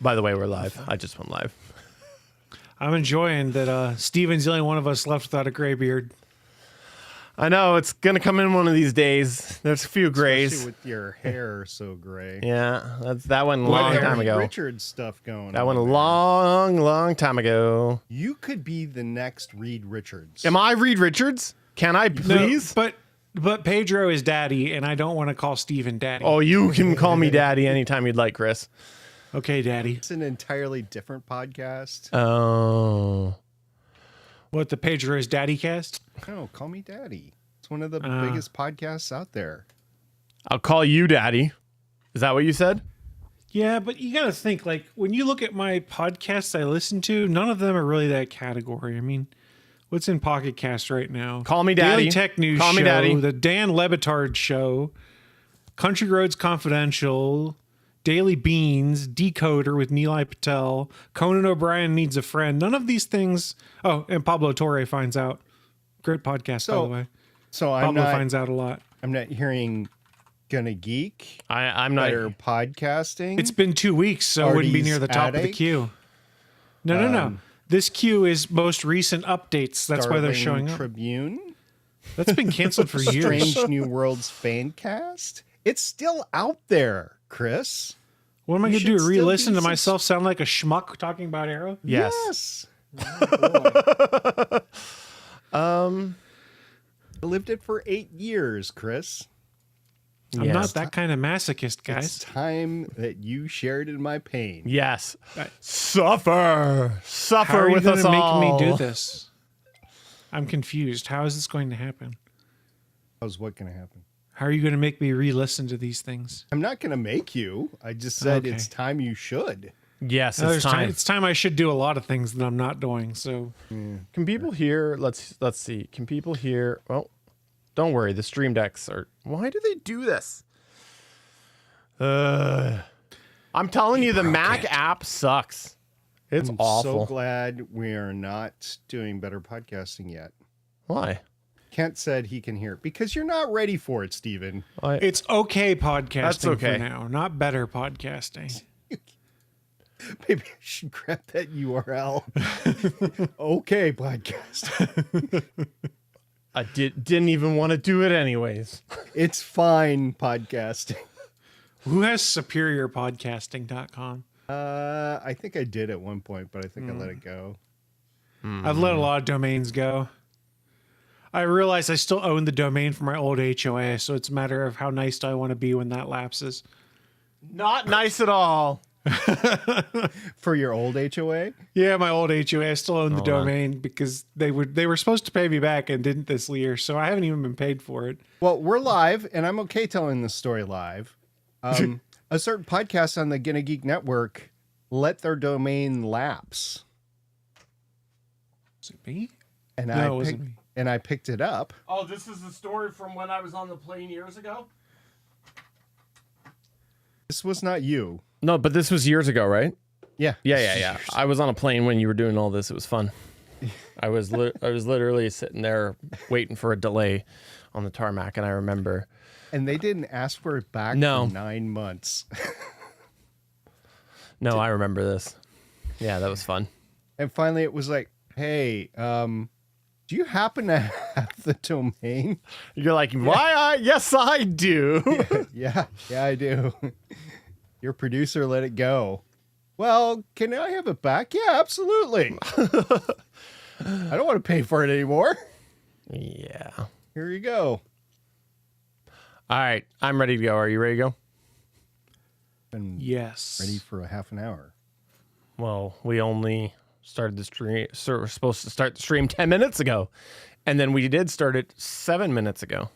By the way, we're live. I just went live. I'm enjoying that Steven's the only one of us left without a gray beard. I know it's gonna come in one of these days. There's a few grays. Especially with your hair so gray. Yeah, that one a long time ago. Richard stuff going. That one a long time ago. You could be the next Reed Richards. Am I Reed Richards? Can I please? No, but Pedro is daddy, and I don't want to call Steven daddy. Oh, you can call me daddy anytime you'd like, Chris. Okay, daddy. It's an entirely different podcast. Oh. What, the Pedro is daddy cast? No, call me daddy. It's one of the biggest podcasts out there. I'll call you daddy. Is that what you said? Yeah, but you got to think, like, when you look at my podcasts I listen to, none of them are really that category. I mean, what's in Pocket Cast right now? Call me daddy. Daily Tech News Call Show, me daddy. The Dan Lebitard Show, Country Roads Confidential, Daily Beans, Decoder with Nilay Patel, Conan O'Brien Needs a Friend. None of these things. Oh, and Pablo Torre finds out. Great podcast, by the way. So Pablo finds out a lot. I'm not hearing GonnaGeek. I'm not. Better podcasting. It's been 2 weeks, so it wouldn't be near the top of the Addict? queue. No. This queue is most recent updates. That's why they're showing up. Tribune. That's been canceled for years. Strange New Worlds fan cast. It's still out there, Chris. What am I You going to do? should still Re-listen be to myself sound like a schmuck talking about Arrow? Yes. I lived it for 8 years, Chris. I'm Yes. not that kind of masochist, It's guys. time that you shared in my pain. Yes. Right. Suffer How are you with going us to all. make me do this? I'm confused. How is this going to happen? How's what going to happen? How are you going to make me re-listen to these things? I'm not going to make you. I just said Okay. it's time you should. Yes, No, it's time. It's time I should do a lot of things that I'm not doing. So Can people hear? Let's see. Can people hear? Well, don't worry. The stream decks are. Why do they do this? I'm telling you, the Mac app sucks. It's I'm awful. so glad we are not doing better podcasting yet. Why? Kent said he can hear it because you're not ready for it, Steven. it's okay podcasting That's okay. for now, not better podcasting. Maybe I should grab that URL. Okay, podcast. I didn't even want to do it anyways. It's fine podcasting. Who has superiorpodcasting.com? I think I did at one point, but I think I let it go. I've let a lot of domains go. I realize I still own the domain for my old HOA, so it's a matter of how nice do I want to be when that lapses. Not nice at all. For your old HOA? Yeah, my old HOA. I still own the domain because they were supposed to pay me back and didn't this year, so I haven't even been paid for it. Well, we're live, and I'm okay telling this story live. A certain podcast on the GonnaGeek network let their domain lapse, Was it me? and No, it wasn't me. I picked it up. Oh, this is the story from when I was on the plane years ago? This was not you. No, but this was years ago, right? Yeah. Yeah. I was on a plane when you were doing all this. It was fun. I was literally sitting there waiting for a delay on the tarmac, and I remember. And they didn't ask for it back No. for 9 months. No, I remember this. Yeah, that was fun. And finally it was like, hey, do you happen to have the domain? You're like, why? Yes, I do. Yeah, I do. Your producer let it go. Well, can I have it back? Yeah, absolutely. I don't want to pay for it anymore. Yeah. Here you go. All right, I'm ready to go. Are you ready to go? Been Yes. ready for a half an hour. Well, we only started the stream. So we're supposed to start the stream 10 minutes ago, and then we did start it 7 minutes ago.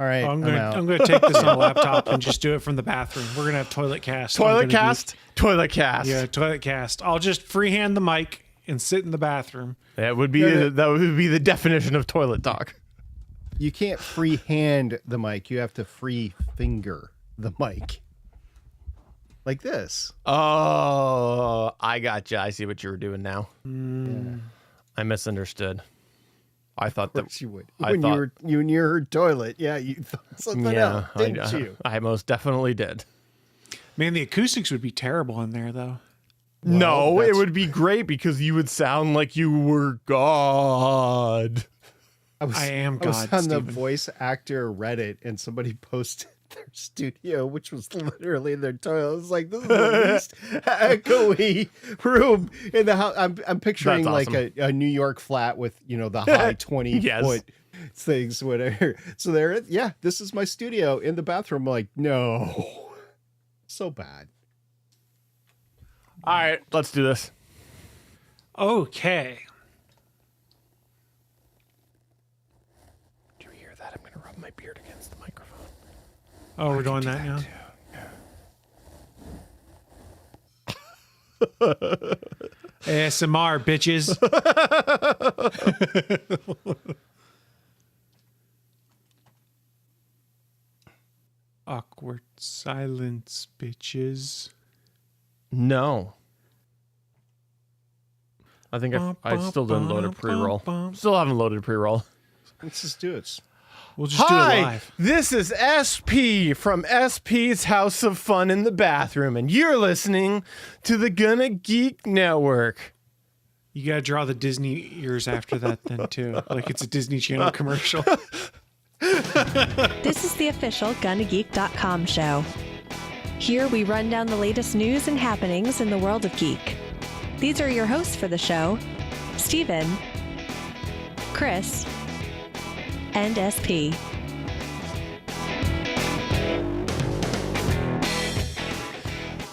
All right, I'm out. gonna take this on a laptop and just do it from the bathroom. We're gonna have toilet cast. Toilet cast. Yeah, toilet cast. I'll just freehand the mic and sit in the bathroom. That would be the definition of toilet talk. You can't free hand the mic. You have to free finger the mic. Like this. Oh, I gotcha. I see what you were doing now. Yeah. I misunderstood. I thought Of that course you would. I When thought- you were near her toilet. Yeah, you thought something else, didn't you? I most definitely did. Man, the acoustics would be terrible in there, though. No, it that's- would be great because you would sound like you were God. I am I was God, on the Steven. voice actor Reddit, and somebody posted their studio, which was literally their toilet. I was like, this is the least echoey room in the house. I'm picturing That's like awesome. a New York flat with, the high 20 Yes. foot things, whatever. So this is my studio in the bathroom. I'm like, no, so bad. All right, let's do this. Okay. Do you hear that? I'm going to rub my beard against the microphone. Oh, we're doing that now? ASMR, bitches. Awkward silence, bitches. No. I think I still didn't load a pre-roll. Still haven't loaded a pre-roll. Let's just do it. We'll just do it Hi, live. this is SP from SP's House of Fun in the Bathroom, and you're listening to the GonnaGeek Network. You gotta draw the Disney ears after that then too. Like it's a Disney Channel commercial. This is the official GonnaGeek.com show. Here we run down the latest news and happenings in the world of geek. These are your hosts for the show, Steven, Chris, and SP.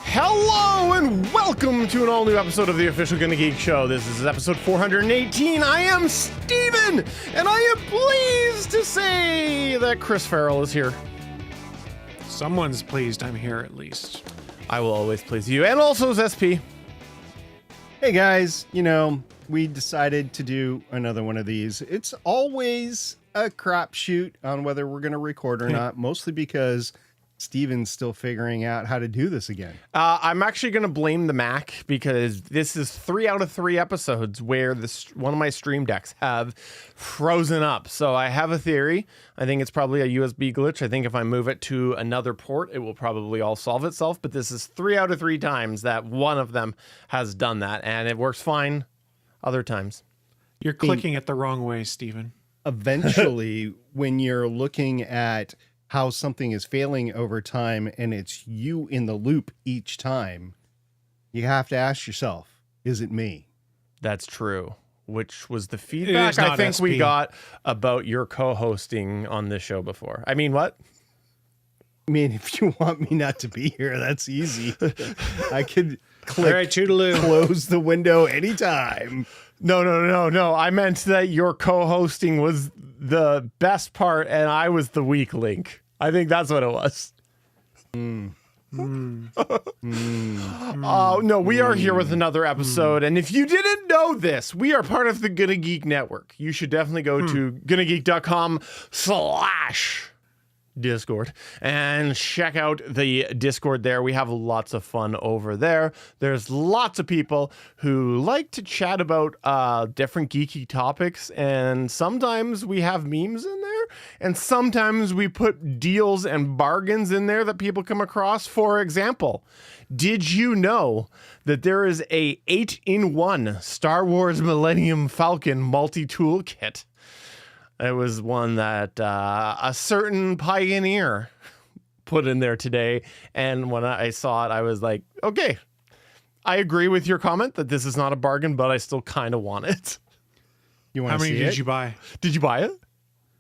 Hello and welcome to an all-new episode of the official GonnaGeek show. This is episode 418. I am Steven, and I am pleased to say that Chris Farrell is here. Someone's pleased I'm here at least. I will always please you, and also is SP. Hey guys, we decided to do another one of these. It's always a crapshoot on whether we're going to record or not, mostly because Steven's still figuring out how to do this again. I'm actually going to blame the Mac because this is 3 out of 3 episodes where one of my stream decks have frozen up. So I have a theory. I think it's probably a USB glitch. I think if I move it to another port, it will probably all solve itself. But this is 3 out of 3 times that one of them has done that, and it works fine other times. You're clicking it the wrong way, Steven. Eventually, when you're looking at how something is failing over time and it's you in the loop each time, you have to ask yourself, is it me? That's true, which was the feedback is I not think we SP. got about your co-hosting on this show before. I mean, what? I mean, if you want me not to be here, that's easy. I could click All right, toodaloo. close the window anytime. No. I meant that your co-hosting was the best part and I was the weak link. I think that's what it was. Oh, no, we are here with another episode. And if you didn't know this, we are part of the GonnaGeek Network. You should definitely go to GonnaGeek.com/Discord and check out the Discord there. We have lots of fun over there. There's lots of people who like to chat about different geeky topics, and sometimes we have memes in there, and sometimes we put deals and bargains in there that people come across. For example, did you know that there is a 8-in-1 Star Wars Millennium Falcon multi-tool kit? It was one that a certain pioneer put in there today. And when I saw it, I was like, okay, I agree with your comment that this is not a bargain, but I still kind of want it. You want How to see many it? did you buy? Did you buy it?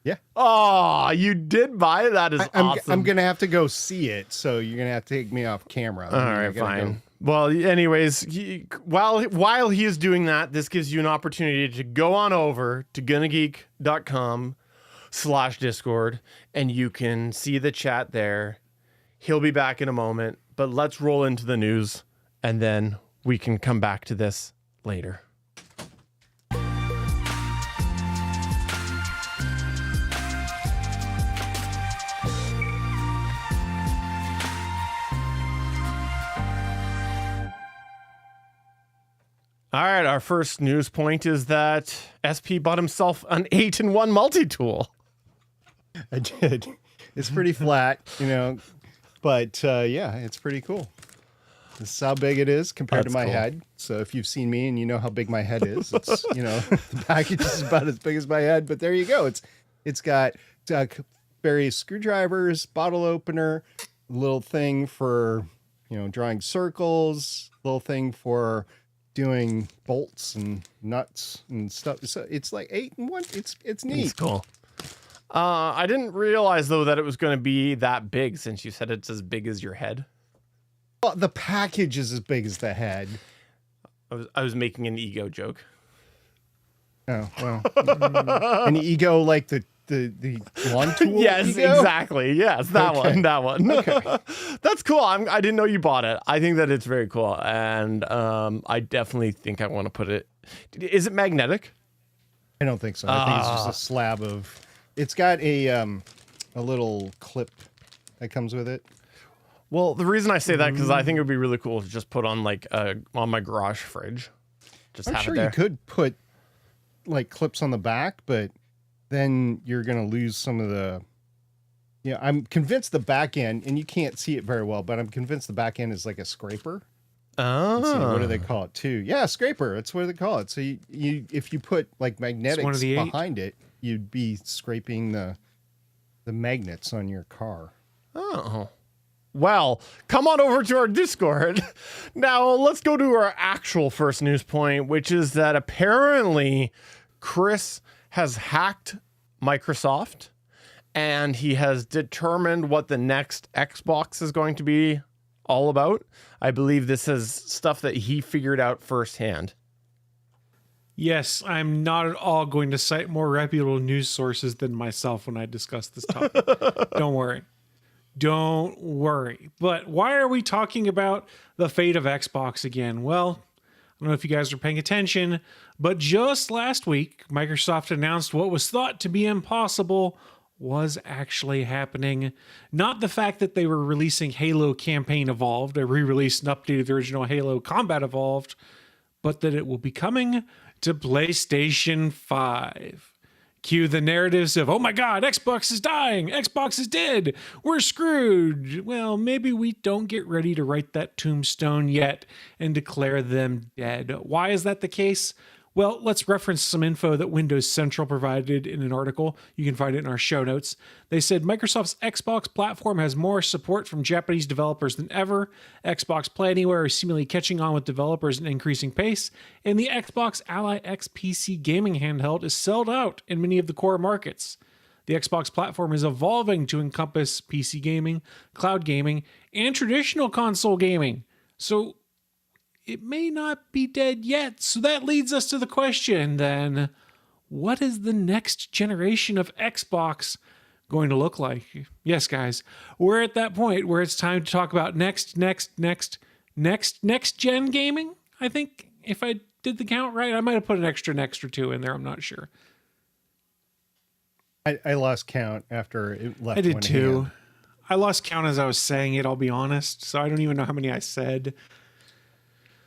Yeah. Oh, you did buy it? That is awesome. I'm going to have to go see it, so you're going to have to take me off camera. All right, fine. Well, anyways, while he is doing that, this gives you an opportunity to go on over to GonnaGeek.com/Discord, and you can see the chat there. He'll be back in a moment, but let's roll into the news, and then we can come back to this later. All right, our first news point is that SP bought himself an 8-in-1 multi-tool. I did. It's pretty flat, but yeah, it's pretty cool. This is how big it is compared to That's my cool. head. So if you've seen me and you know how big my head is, it's, the package is about as big as my head, but there you go. It's got various screwdrivers, bottle opener, little thing for, drawing circles, little thing for doing bolts and nuts and stuff. So it's like 8 in 1. It's neat. It's cool. I didn't realize though that it was going to be that big since you said it's as big as your head. Well, the package is as big as the head. I was making an ego joke. Oh, well. An ego like the lawn tool? Yes, ego? Exactly. Yes, that Okay. one. Okay. That's cool. I didn't know you bought it. I think that it's very cool, and I definitely think I want to put it. Is it magnetic? I don't think so. I think it's just a slab of. It's got a little clip that comes with it. Well, the reason I say that because I think it would be really cool to just put on on my garage fridge. Just I'm have sure it there. you could put like clips on the back, but then you're gonna lose some of the. Yeah, I'm convinced the back end, and you can't see it very well, but I'm convinced the back end is like a scraper. Let's see, what do they call it too? Yeah, scraper. That's what they call it. So you if you put like magnetics one of the 8. behind it, you'd be scraping the magnets on your car. Oh. Well, come on over to our Discord. Now, let's go to our actual first news point, which is that apparently Chris has hacked Microsoft and he has determined what the next Xbox is going to be all about. I believe this is stuff that he figured out firsthand. Yes, I'm not at all going to cite more reputable news sources than myself when I discuss this topic. Don't worry. Don't worry. But why are we talking about the fate of Xbox again? Well, I don't know if you guys are paying attention, but just last week, Microsoft announced what was thought to be impossible was actually happening. Not the fact that they were releasing Halo Campaign Evolved, a re-release and update of the original Halo Combat Evolved, but that it will be coming to PlayStation 5. Cue the narratives of, oh my God, Xbox is dying, Xbox is dead, we're screwed. Well, maybe we don't get ready to write that tombstone yet and declare them dead. Why is that the case? Well, let's reference some info that Windows Central provided in an article. You can find it in our show notes. They said Microsoft's Xbox platform has more support from Japanese developers than ever. Xbox Play Anywhere is seemingly catching on with developers at an increasing pace, and the Xbox Ally X PC gaming handheld is sold out in many of the core markets. The Xbox platform is evolving to encompass PC gaming, cloud gaming, and traditional console gaming. So it may not be dead yet. So that leads us to the question then, what is the next generation of Xbox going to look like? Yes, guys, we're at that point where it's time to talk about next gen gaming. I think if I did the count right, I might have put an extra next or two in there. I'm not sure. I lost count after it left. I did one too. hand. I lost count as I was saying it, I'll be honest. So I don't even know how many I said.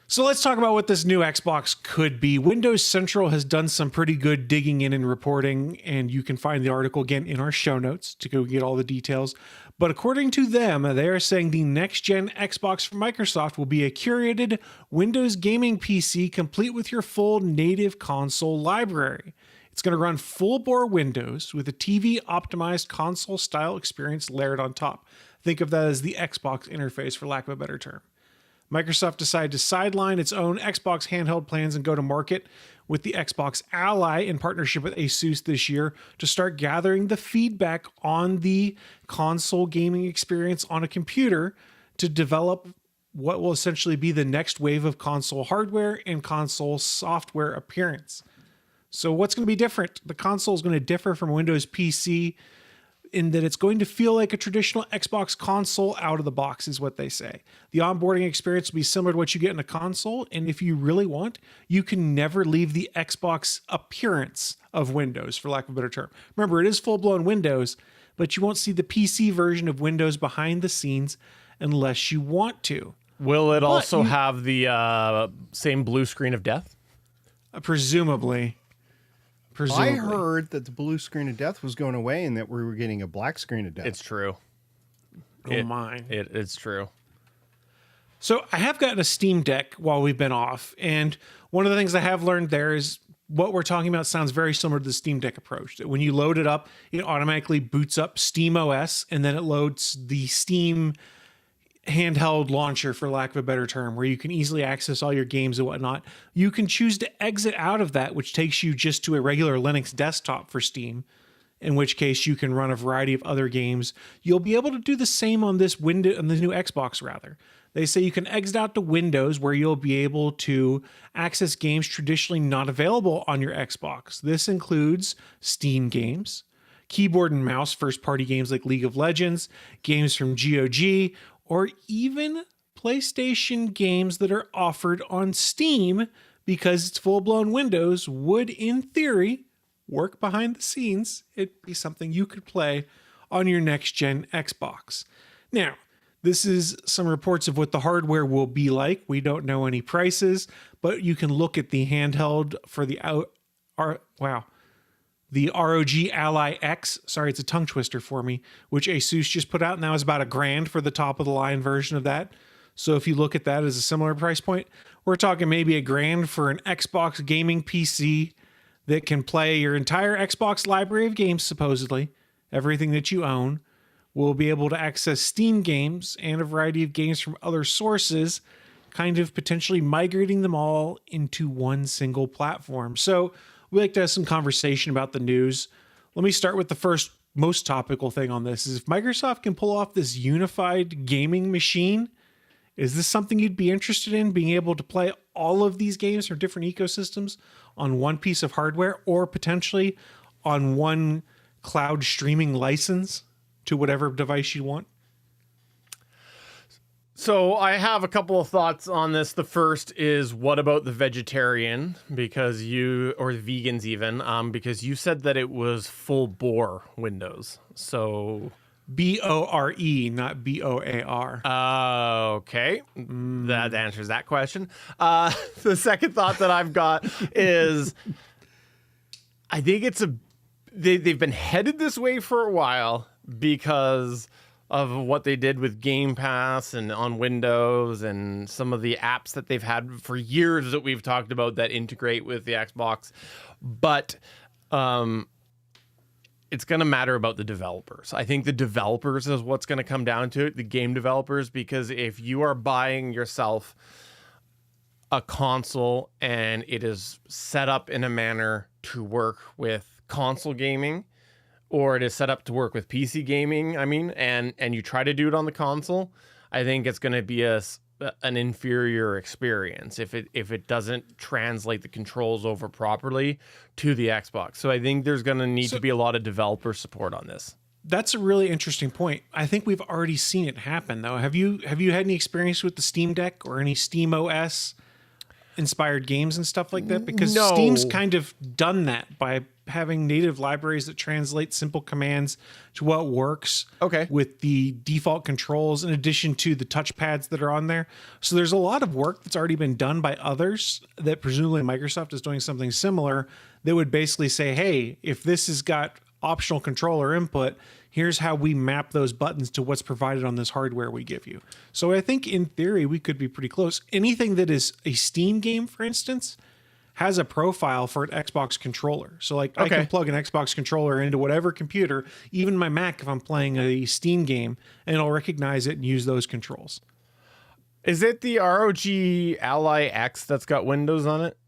So let's talk about what this new Xbox could be. Windows Central has done some pretty good digging in and reporting, and you can find the article again in our show notes to go get all the details. But according to them, they are saying the next-gen Xbox from Microsoft will be a curated Windows gaming PC complete with your full native console library. It's going to run full-bore Windows with a TV-optimized console-style experience layered on top. Think of that as the Xbox interface, for lack of a better term. Microsoft decided to sideline its own Xbox handheld plans and go to market with the Xbox Ally in partnership with Asus this year to start gathering the feedback on the console gaming experience on a computer to develop what will essentially be the next wave of console hardware and console software appearance. So what's going to be different? The console is going to differ from Windows PC in that it's going to feel like a traditional Xbox console out of the box, is what they say. The onboarding experience will be similar to what you get in a console, and if you really want, you can never leave the Xbox appearance of Windows, for lack of a better term. Remember, it is full-blown Windows, but you won't see the PC version of Windows behind the scenes unless you want to. Will it also have the same blue screen of death? Presumably. I heard that the blue screen of death was going away and that we were getting a black screen of death. It's true. Oh my. It's true. So I have gotten a Steam Deck while we've been off, and one of the things I have learned there is what we're talking about sounds very similar to the Steam Deck approach. That when you load it up, it automatically boots up Steam OS, and then it loads the Steam handheld launcher, for lack of a better term, where you can easily access all your games and whatnot. You can choose to exit out of that, which takes you just to a regular Linux desktop for Steam, in which case you can run a variety of other games. You'll be able to do the same on this window, on the new Xbox rather. They say you can exit out to Windows, where you'll be able to access games traditionally not available on your Xbox. This includes Steam games, keyboard and mouse first-party games like League of Legends, games from GOG, or even PlayStation games that are offered on Steam, because it's full-blown Windows, would, in theory, work behind the scenes. It'd be something you could play on your next-gen Xbox. Now, this is some reports of what the hardware will be like. We don't know any prices, but you can look at the handheld for the the ROG Ally X. Sorry, it's a tongue twister for me, which Asus just put out, and that was about $1,000 for the top of the line version of that. So if you look at that as a similar price point, we're talking maybe $1,000 for an Xbox gaming PC that can play your entire Xbox library of games, supposedly, everything that you own. Will be able to access Steam games and a variety of games from other sources, kind of potentially migrating them all into one single platform. So we like to have some conversation about the news. Let me start with the first most topical thing on this is if Microsoft can pull off this unified gaming machine, is this something you'd be interested in, being able to play all of these games from different ecosystems on one piece of hardware, or potentially on one cloud streaming license to whatever device you want? So I have a couple of thoughts on this. The first is, what about the vegetarian? Or the vegans even, because you said that it was full bore Windows. So BORE, not BOAR. Okay. That answers that question. The second thought that I've got is, I think they've been headed this way for a while because of what they did with Game Pass and on Windows and some of the apps that they've had for years that we've talked about that integrate with the Xbox. But it's going to matter about the developers. I think the developers is what's going to come down to it, the game developers, because if you are buying yourself a console and it is set up in a manner to work with console gaming, or it is set up to work with PC gaming, and you try to do it on the console, I think it's going to be an inferior experience if it doesn't translate the controls over properly to the Xbox. So I think there's going to need to be a lot of developer support on this. That's a really interesting point. I think we've already seen it happen, though. Have you had any experience with the Steam Deck or any Steam OS inspired games and stuff like that? Because No. Steam's kind of done that by having native libraries that translate simple commands to what works with the default controls, in addition to the touchpads that are on there. So there's a lot of work that's already been done by others that presumably Microsoft is doing something similar that would basically say, hey, if this has got optional controller input, here's how we map those buttons to what's provided on this hardware we give you. So I think in theory, we could be pretty close. Anything that is a Steam game, for instance, has a profile for an Xbox controller. So I can plug an Xbox controller into whatever computer, even my Mac, if I'm playing a Steam game, and it'll recognize it and use those controls. Is it the ROG Ally X that's got Windows on it?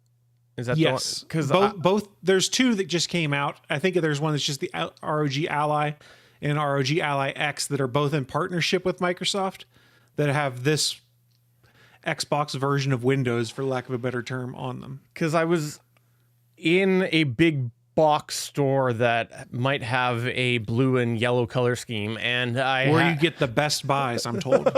Is that yes? Because both there's two that just came out. I think there's one that's just the ROG Ally and ROG Ally X that are both in partnership with Microsoft that have this Xbox version of Windows, for lack of a better term, on them. Because I was in a big box store that might have a blue and yellow color scheme, and you get the best buys, I'm told.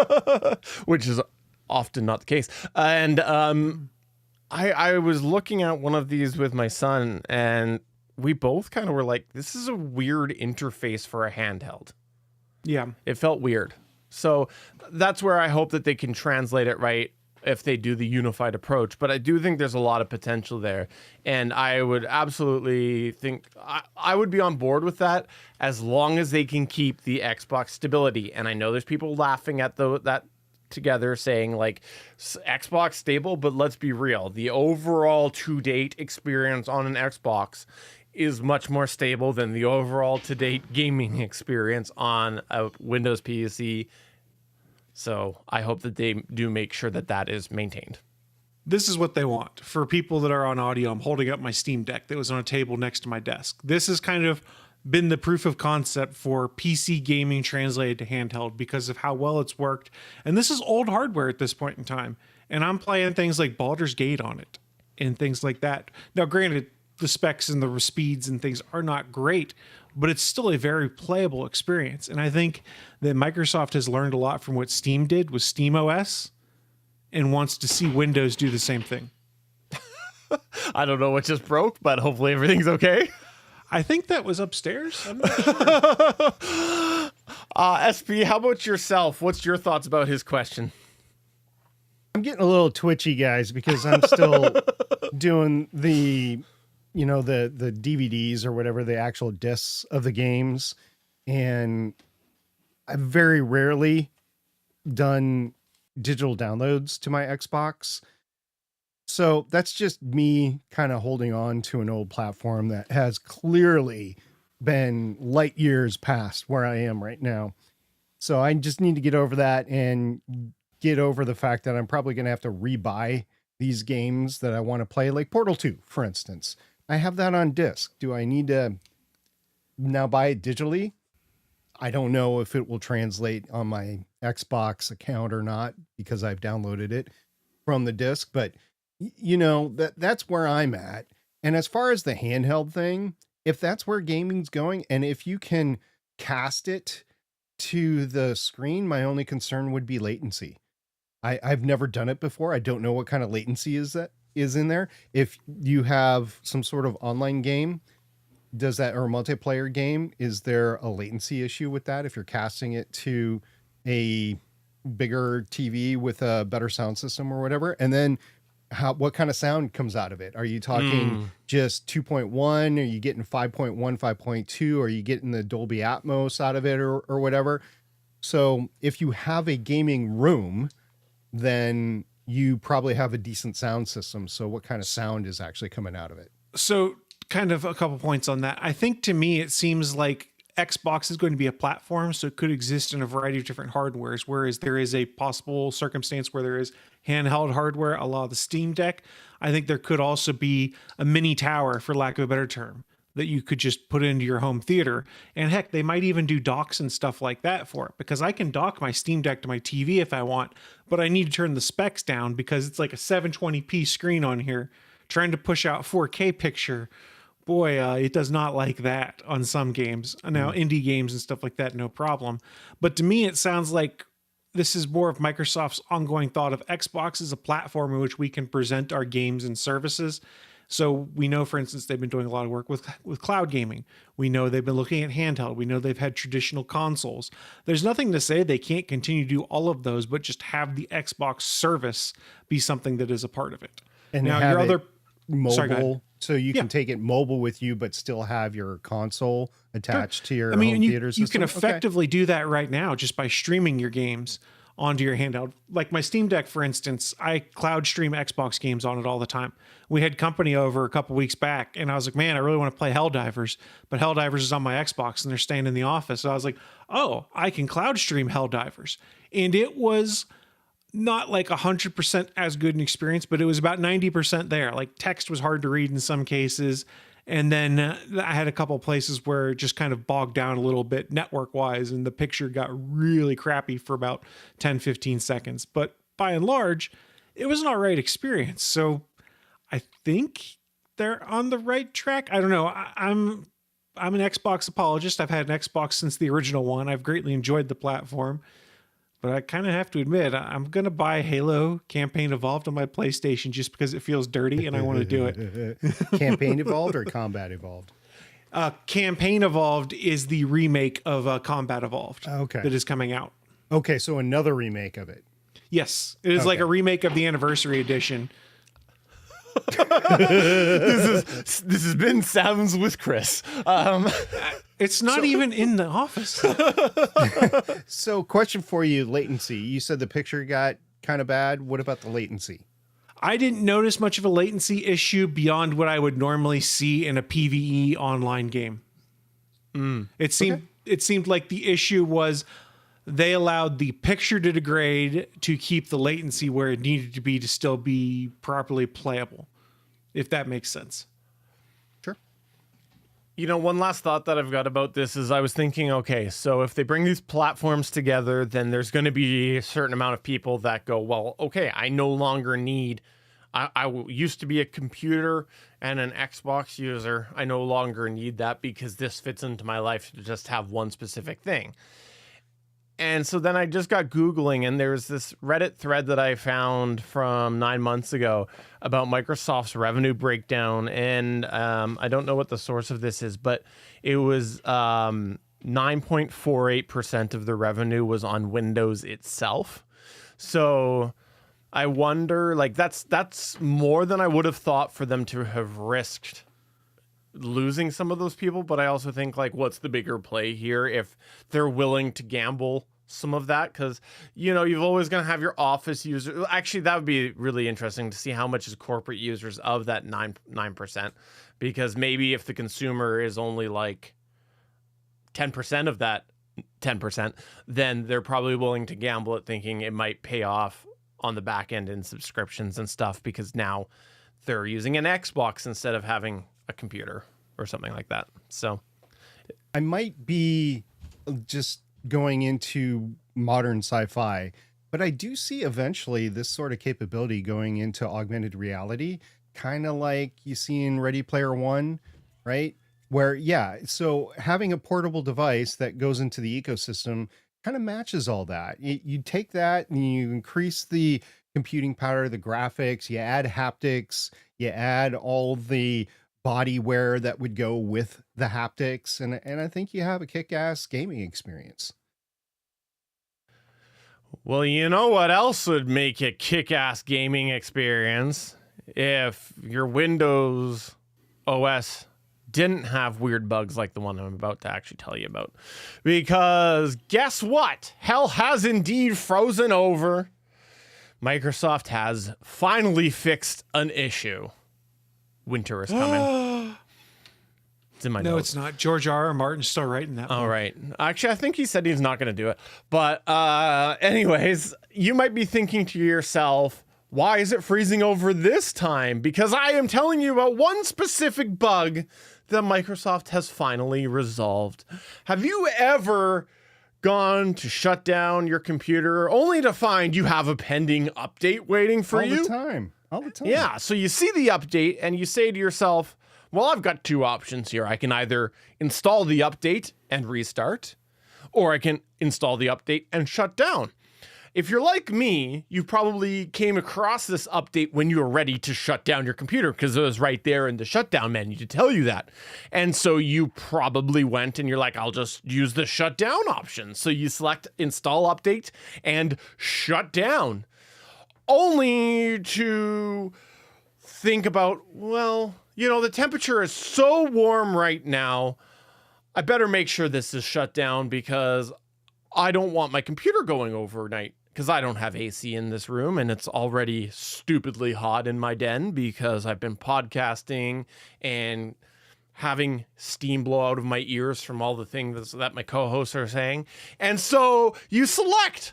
Which is often not the case. And I was looking at one of these with my son, and we both kind of were like, this is a weird interface for a handheld. Yeah. It felt weird. So that's where I hope that they can translate it right if they do the unified approach. But I do think there's a lot of potential there. And I would absolutely think I would be on board with that as long as they can keep the Xbox stability. And I know there's people laughing at that together saying like Xbox stable, but let's be real. The overall to date experience on an Xbox is much more stable than the overall to date gaming experience on a Windows PC. So I hope that they do make sure that that is maintained. This is what they want. For people that are on audio, I'm holding up my Steam Deck that was on a table next to my desk. This has kind of been the proof of concept for PC gaming translated to handheld because of how well it's worked. And this is old hardware at this point in time. And I'm playing things like Baldur's Gate on it and things like that. Now, granted, the specs and the speeds and things are not great, but it's still a very playable experience. And I think that Microsoft has learned a lot from what Steam did with SteamOS and wants to see Windows do the same thing. I don't know what just broke, but hopefully everything's okay. I think that was upstairs. I'm not sure. SP, how about yourself? What's your thoughts about his question? I'm getting a little twitchy, guys, because I'm still doing the DVDs or whatever, the actual discs of the games. And I've very rarely done digital downloads to my Xbox. So that's just me kind of holding on to an old platform that has clearly been light years past where I am right now. So I just need to get over that and get over the fact that I'm probably going to have to rebuy these games that I want to play, like Portal 2, for instance. I have that on disc. Do I need to now buy it digitally? I don't know if it will translate on my Xbox account or not because I've downloaded it from the disc, but that's where I'm at. And as far as the handheld thing, if that's where gaming's going, and if you can cast it to the screen, my only concern would be latency. I've never done it before. I don't know what kind of latency is in there. If you have some sort of online game, or a multiplayer game, is there a latency issue with that? If you're casting it to a bigger TV with a better sound system or whatever, and then what kind of sound comes out of it? Are you talking just 2.1? Are you getting 5.1, 5.2? Are you getting the Dolby Atmos out of it or whatever? So if you have a gaming room, then you probably have a decent sound system. So what kind of sound is actually coming out of it? So kind of a couple points on that. I think to me, it seems like Xbox is going to be a platform, so it could exist in a variety of different hardwares, whereas there is a possible circumstance where there is handheld hardware, a la the Steam Deck. I think there could also be a mini tower, for lack of a better term, that you could just put into your home theater. And heck, they might even do docks and stuff like that for it, because I can dock my Steam Deck to my TV if I want, but I need to turn the specs down because it's like a 720p screen on here. Trying to push out 4K picture, boy, it does not like that on some games. Now, indie games and stuff like that, no problem. But to me, it sounds like this is more of Microsoft's ongoing thought of Xbox as a platform in which we can present our games and services. So we know, for instance, they've been doing a lot of work with cloud gaming. We know they've been looking at handheld. We know they've had traditional consoles. There's nothing to say they can't continue to do all of those, but just have the Xbox service be something that is a part of it. And now, have your other mobile, so you can take it mobile with you, but still have your console attached to your home theater system. You can effectively do that right now just by streaming your games onto your handheld. Like my Steam Deck, for instance, I cloud stream Xbox games on it all the time. We had company over a couple weeks back, and I was like, man, I really want to play Helldivers, but Helldivers is on my Xbox, and they're staying in the office. So I was like, oh, I can cloud stream Helldivers. And it was not like 100% as good an experience, but it was about 90% there. Like text was hard to read in some cases. And then I had a couple places where it just kind of bogged down a little bit network wise, and the picture got really crappy for about 10, 15 seconds. But by and large, it was an all right experience. So I think they're on the right track. I don't know. I'm an Xbox apologist. I've had an Xbox since the original one. I've greatly enjoyed the platform. But I kind of have to admit, I'm going to buy Halo Campaign Evolved on my PlayStation just because it feels dirty and I want to do it. Campaign Evolved or Combat Evolved? Campaign Evolved is the remake of Combat Evolved that is coming out. Okay, so another remake of it. Yes, it is like a remake of the Anniversary Edition. This has been Sounds with Chris. It's not even in the office. So question for you, latency. You said the picture got kind of bad. What about the latency? I didn't notice much of a latency issue beyond what I would normally see in a PvE online game. It seemed like the issue was they allowed the picture to degrade to keep the latency where it needed to be to still be properly playable, if that makes sense. Sure. You know, one last thought that I've got about this is I was thinking, okay, so if they bring these platforms together, then there's going to be a certain amount of people that go, well, okay, I no longer need, I used to be a computer and an Xbox user. I no longer need that because this fits into my life to just have one specific thing. And so then I just got Googling, and there's this Reddit thread that I found from 9 months ago about Microsoft's revenue breakdown. And I don't know what the source of this is, but it was 9.48% of the revenue was on Windows itself. So I wonder, like, that's more than I would have thought for them to have risked losing some of those people. But I also think, like, what's the bigger play here if they're willing to gamble some of that? Because, you know, you've always going to have your office users. Actually, that would be really interesting to see how much is corporate users of that 9%, because maybe if the consumer is only like 10% of that 10%, then they're probably willing to gamble at thinking it might pay off on the back end in subscriptions and stuff, because now they're using an Xbox instead of having a computer or something like that. So I might be just going into modern sci-fi, but I do see eventually this sort of capability going into augmented reality, kind of like you see in Ready Player One, right? Where, yeah, so having a portable device that goes into the ecosystem kind of matches all that. You take that and you increase the computing power, the graphics, you add haptics, you add all the body wear that would go with the haptics, and I think you have a kick-ass gaming experience. Well, you know what else would make a kick-ass gaming experience? If your Windows OS didn't have weird bugs like the one I'm about to actually tell you about. Because guess what? Hell has indeed frozen over. Microsoft has finally fixed an issue. Winter is coming. It's in my No, notes. it's not. George R. R. Martin's still writing that. All right. Actually, I think he said he's not going to do it. But anyways, you might be thinking to yourself, why is it freezing over this time? Because I am telling you about one specific bug that Microsoft has finally resolved. Have you ever gone to shut down your computer only to find you have a pending update waiting for you? All the time. Yeah, so you see the update and you say to yourself, well, I've got two options here. I can either install the update and restart, or I can install the update and shut down. If you're like me, you probably came across this update when you were ready to shut down your computer, because it was right there in the shutdown menu to tell you that. And so you probably went and you're like, I'll just use the shutdown option. So you select install update and shut down, only to think about, well, you know, the temperature is so warm right now, I better make sure this is shut down because I don't want my computer going overnight, because I don't have AC in this room and it's already stupidly hot in my den because I've been podcasting and having steam blow out of my ears from all the things that my co-hosts are saying. And so you select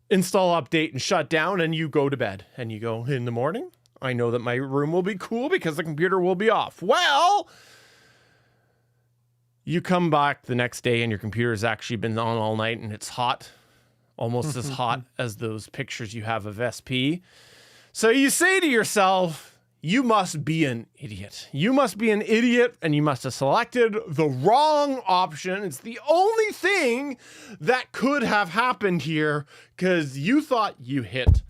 install update and shut down and you go to bed and you go, in the morning, I know that my room will be cool because the computer will be off. Well, you come back the next day and your computer's actually been on all night and it's hot, almost as hot as those pictures you have of SP. So you say to yourself, you must be an idiot. You must be an idiot and you must have selected the wrong option. It's the only thing that could have happened here, because you thought you hit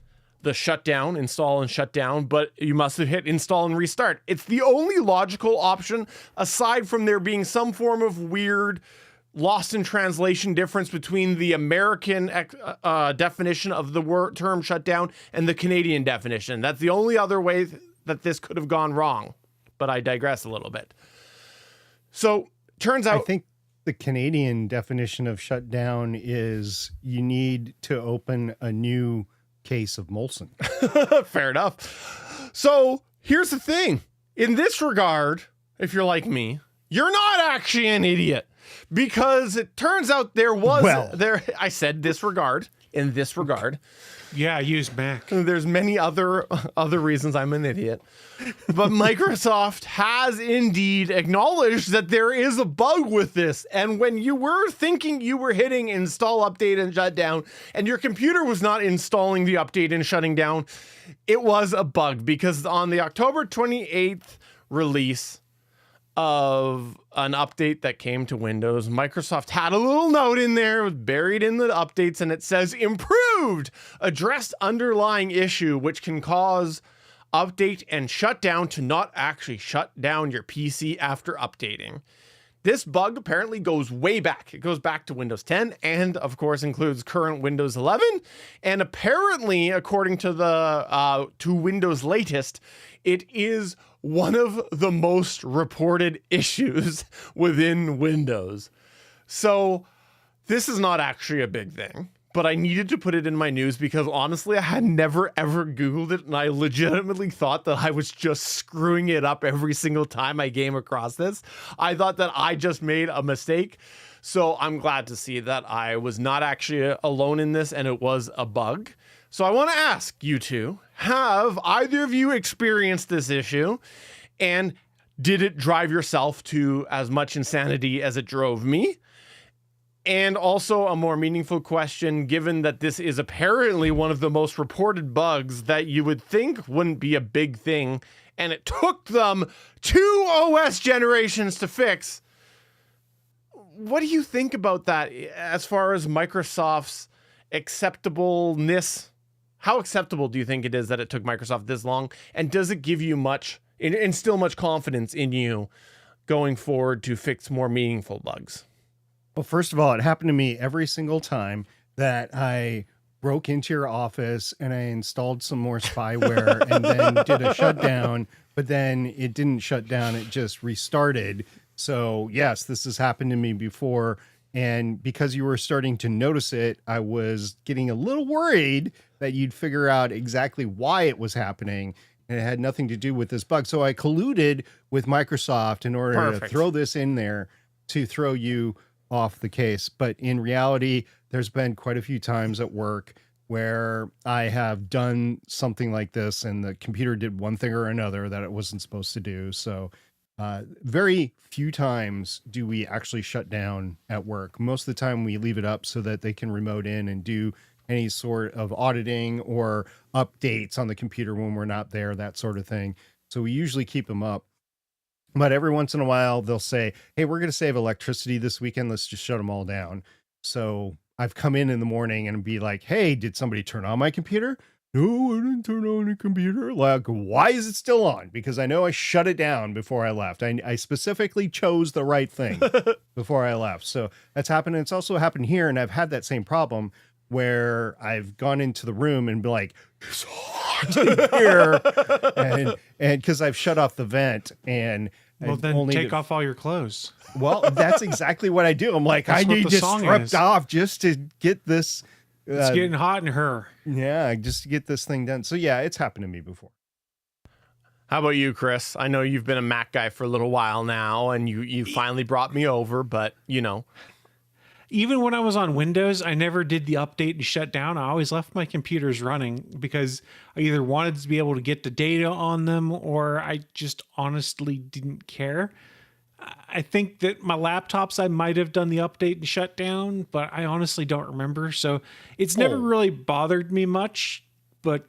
the shutdown, install and shut down, but you must have hit install and restart. It's the only logical option, aside from there being some form of weird lost in translation difference between the American definition of the term shutdown and the Canadian definition. That's the only other way that this could have gone wrong, but I digress a little bit. So turns out, I think the Canadian definition of shutdown is you need to open a new case of Molson. fair enough. So here's the thing. In this regard, if you're like me, you're not actually an idiot, because it turns out I said disregard. In this regard, Yeah, I use Mac. there's many other reasons I'm an idiot, but Microsoft has indeed acknowledged that there is a bug with this. And when you were thinking you were hitting install, update, and shut down, and your computer was not installing the update and shutting down, it was a bug, because on the October 28th release of an update that came to Windows, Microsoft had a little note in there, it was buried in the updates, and it says improved, addressed underlying issue which can cause update and shut down to not actually shut down your PC after updating. This bug apparently goes way back. It goes back to Windows 10 and, of course, includes current Windows 11. And apparently, according to the to Windows latest, it is one of the most reported issues within Windows. So this is not actually a big thing, but I needed to put it in my news because honestly, I had never ever Googled it, and I legitimately thought that I was just screwing it up every single time I came across this. I thought that I just made a mistake. So I'm glad to see that I was not actually alone in this and it was a bug. So I want to ask you two, have either of you experienced this issue, and did it drive yourself to as much insanity as it drove me? And also a more meaningful question, given that this is apparently one of the most reported bugs that you would think wouldn't be a big thing, and it took them 2 OS generations to fix. What do you think about that as far as Microsoft's acceptableness? How acceptable do you think it is that it took Microsoft this long? And does it give you much, instill much confidence in you going forward to fix more meaningful bugs? Well, first of all, it happened to me every single time that I broke into your office and I installed some more spyware and then did a shutdown, but then it didn't shut down. It just restarted. So yes, this has happened to me before. And because you were starting to notice it, I was getting a little worried that you'd figure out exactly why it was happening. And it had nothing to do with this bug. So I colluded with Microsoft in order to throw this in there to throw you off the case. But in reality, there's been quite a few times at work where I have done something like this and the computer did one thing or another that it wasn't supposed to do. So very few times do we actually shut down at work. Most of the time we leave it up so that they can remote in and do any sort of auditing or updates on the computer when we're not there, that sort of thing. So we usually keep them up. But every once in a while they'll say, hey, we're going to save electricity this weekend. Let's just shut them all down. So I've come in the morning and be like, hey, did somebody turn on my computer? No, I didn't turn on the computer. Like, why is it still on? Because I know I shut it down before I left. I specifically chose the right thing before I left. So that's happened. And it's also happened here. And I've had that same problem where I've gone into the room and be like, it's hot in here. and because I've shut off the vent and well, then take off all your clothes. Well, that's exactly what I do. I'm like, I need to strip off just to get this. It's getting hot in her. Yeah, just to get this thing done. So yeah, it's happened to me before. How about you, Chris? I know you've been a Mac guy for a little while now, and you finally brought me over, but you know. Even when I was on Windows, I never did the update and shut down. I always left my computers running because I either wanted to be able to get the data on them or I just honestly didn't care. I think that my laptops, I might have done the update and shut down, but I honestly don't remember. So it's never really bothered me much, but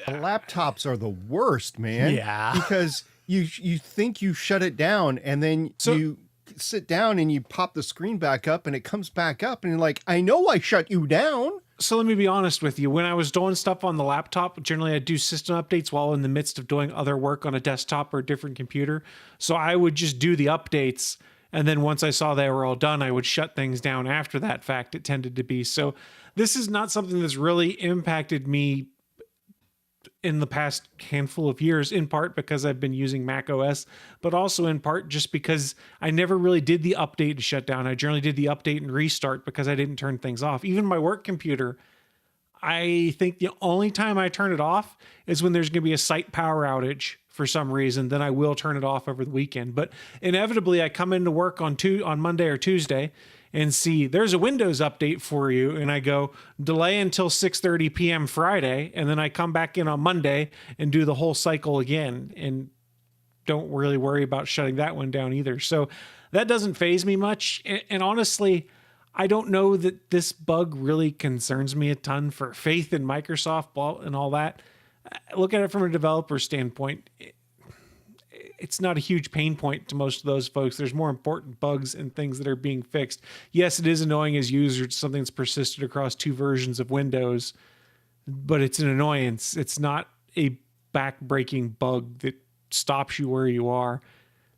the laptops are the worst, man. Yeah. Because you think you shut it down and then you sit down and you pop the screen back up and it comes back up and you're like, I know I shut you down. So let me be honest with you. When I was doing stuff on the laptop, generally I do system updates while in the midst of doing other work on a desktop or a different computer. So I would just do the updates. And then once I saw they were all done, I would shut things down after that fact. It tended to be. So this is not something that's really impacted me in the past handful of years, in part because I've been using Mac OS, but also in part just because I never really did the update and shut down. I generally did the update and restart because I didn't turn things off. Even my work computer, I think the only time I turn it off is when there's going to be a site power outage for some reason. Then I will turn it off over the weekend. But inevitably, I come into work on Monday or Tuesday and see there's a Windows update for you, and I go delay until 6:30 p.m. Friday, and then I come back in on Monday and do the whole cycle again, and don't really worry about shutting that one down either. So that doesn't faze me much. And honestly, I don't know that this bug really concerns me a ton. For faith in Microsoft and all that, look at it from a developer standpoint. It's not a huge pain point to most of those folks. There's more important bugs and things that are being fixed. Yes, it is annoying as users. It's something that's persisted across 2 versions of Windows, but it's an annoyance. It's not a back-breaking bug that stops you where you are.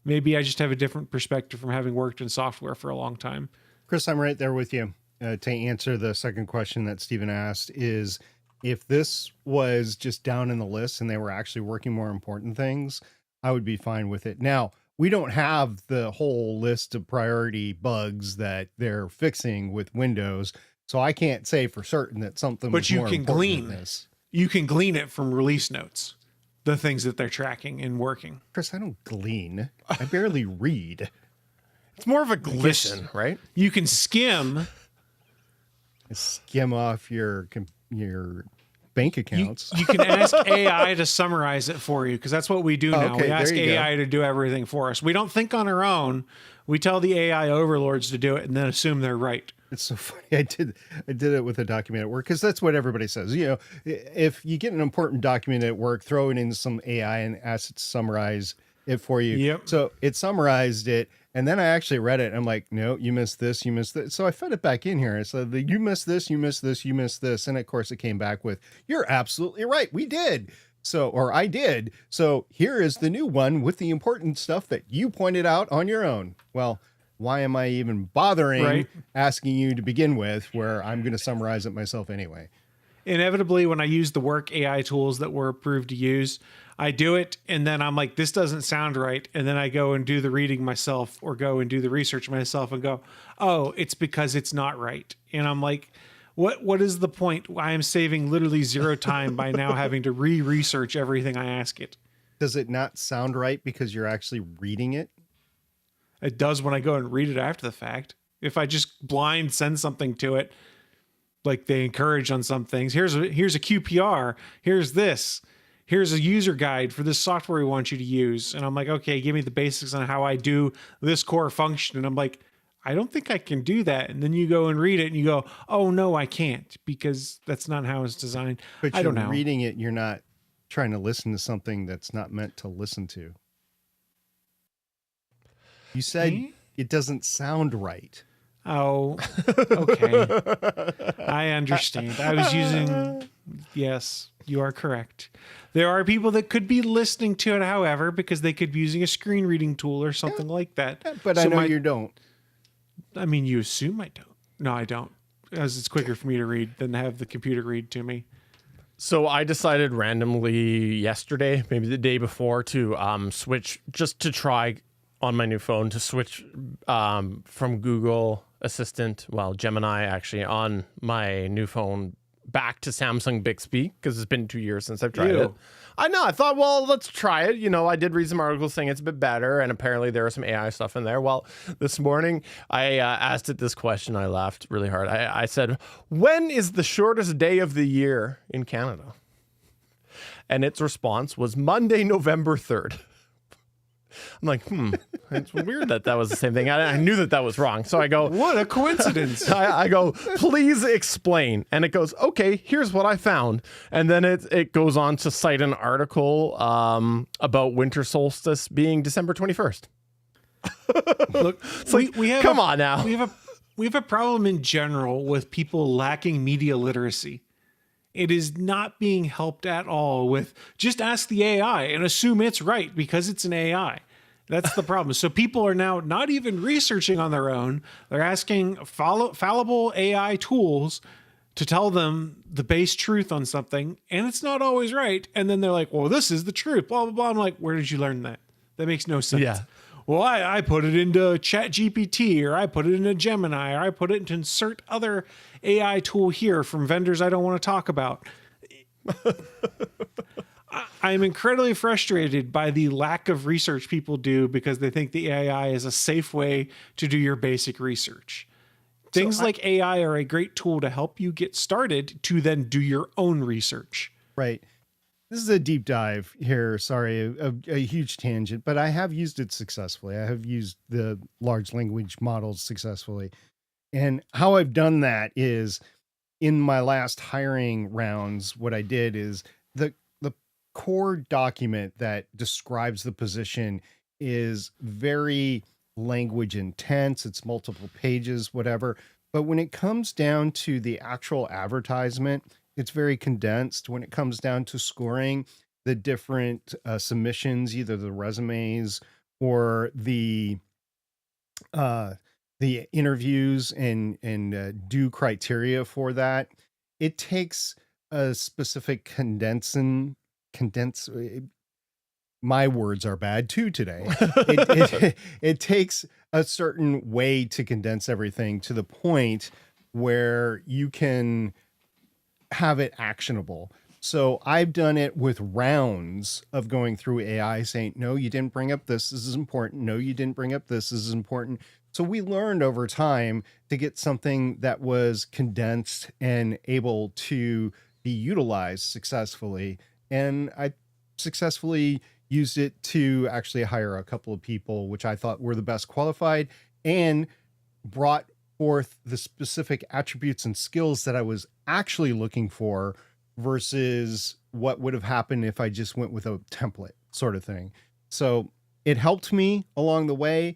Maybe I just have a different perspective from having worked in software for a long time. Chris, I'm right there with you. To answer the second question that Stephen asked is, if this was just down in the list and they were actually working more important things, I would be fine with it. Now, we don't have the whole list of priority bugs that they're fixing with Windows, so I can't say for certain that something was more important than this. You can glean it from release notes, the things that they're tracking and working. Chris, I don't glean. I barely read. It's more of a glisten, right? You can skim. Skim off your bank accounts. You can ask AI to summarize it for you, because that's what we do now. Okay, we ask there you AI to do everything for us. We don't think on our own. We tell the AI overlords to do it and then assume they're right. It's so funny. I did it with a document at work, because that's what everybody says. You know, if you get an important document at work, throw it in some AI and ask it to summarize it for you. Yep. So it summarized it, and then I actually read it. And I'm like, no, you missed this, you missed this. So I fed it back in here. I said, you missed this, you missed this, you missed this. And of course it came back with, you're absolutely right. We did. So, or I did. So here is the new one with the important stuff that you pointed out on your own. Well, why am I even bothering asking you to begin with, where I'm going to summarize it myself anyway? Inevitably, when I use the work AI tools that we're approved to use, I do it, and then I'm like, this doesn't sound right. And then I go and do the reading myself, or go and do the research myself and go, oh, it's because it's not right. And I'm like, what is the point? I am saving literally 0 time by now having to research everything I ask it. Does it not sound right because you're actually reading it? It does when I go and read it after the fact. If I just blind send something to it, like they encourage on some things, here's a QPR, here's this, here's a user guide for this software we want you to use. And I'm like, okay, give me the basics on how I do this core function. And I'm like, I don't think I can do that. And then you go and read it and you go, oh no, I can't, because that's not how it's designed. But I don't know. Reading it, you're not trying to listen to something that's not meant to listen to. You said it doesn't sound right. Oh, okay. I understand. I was using, yes, you are correct. There are people that could be listening to it, however, because they could be using a screen reading tool or something like that. But so I know you don't. I mean, you assume I don't. No, I don't, as it's quicker for me to read than to have the computer read to me. So I decided randomly yesterday, maybe the day before, to switch, just to try on my new phone, to switch from Google Assistant, well, Gemini actually, on my new phone back to Samsung Bixby, because it's been 2 years since I've tried it. I know. I thought, well, let's try it. You know, I did read some articles saying it's a bit better, and apparently there was some AI stuff in there. Well, this morning I asked it this question. I laughed really hard. I said, when is the shortest day of the year in Canada? And its response was Monday, November 3rd. I'm like, it's weird that was the same thing. I knew that was wrong. So I go, what a coincidence. I go, please explain. And it goes, okay, here's what I found. And then it goes on to cite an article about winter solstice being December 21st. Look, we have come on now. We have a problem in general with people lacking media literacy. It is not being helped at all with just ask the AI and assume it's right because it's an AI. That's the problem. So people are now not even researching on their own. They're asking fallible AI tools to tell them the base truth on something, and it's not always right. And then they're like, well, this is the truth, blah, blah, blah. I'm like, where did you learn that? That makes no sense. Yeah. Well, I put it into Chat GPT, or I put it into Gemini, or I put it into insert other AI tool here from vendors I don't want to talk about. I'm incredibly frustrated by the lack of research people do because they think the AI is a safe way to do your basic research. Things like AI are a great tool to help you get started to then do your own research. Right. This is a deep dive here. Sorry, a huge tangent, but I have used it successfully. I have used the large language models successfully. And how I've done that is in my last hiring rounds, what I did is the core document that describes the position is very language intense. It's multiple pages, whatever. But when it comes down to the actual advertisement, it's very condensed. When it comes down to scoring the different submissions, either the resumes or the interviews and due criteria for that, it takes a specific condense. My words are bad too today. It takes a certain way to condense everything to the point where you can have it actionable. So I've done it with rounds of going through AI saying, no, you didn't bring up this. This is important. No, you didn't bring up this. This is important. So we learned over time to get something that was condensed and able to be utilized successfully. And I successfully used it to actually hire a couple of people, which I thought were the best qualified, and brought forth the specific attributes and skills that I was actually looking for versus what would have happened if I just went with a template sort of thing. So it helped me along the way.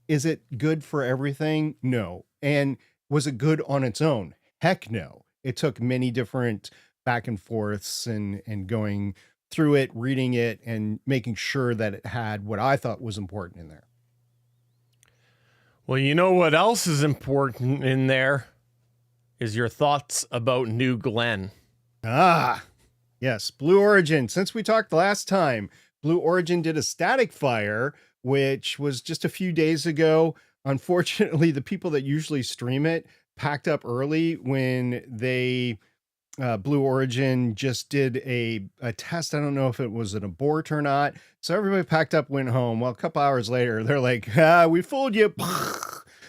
Is it good for everything? No. And was it good on its own? Heck no. It took many different back and forths and going through it, reading it, and making sure that it had what I thought was important in there. Well, you know what else is important in there is your thoughts about New Glenn. Ah, yes. Blue Origin. Since we talked last time, Blue Origin did a static fire, which was just a few days ago. Unfortunately, the people that usually stream it packed up early when they Blue Origin just did a test. I don't know if it was an abort or not. So everybody packed up, went home. Well, a couple hours later, they're like, we fooled you.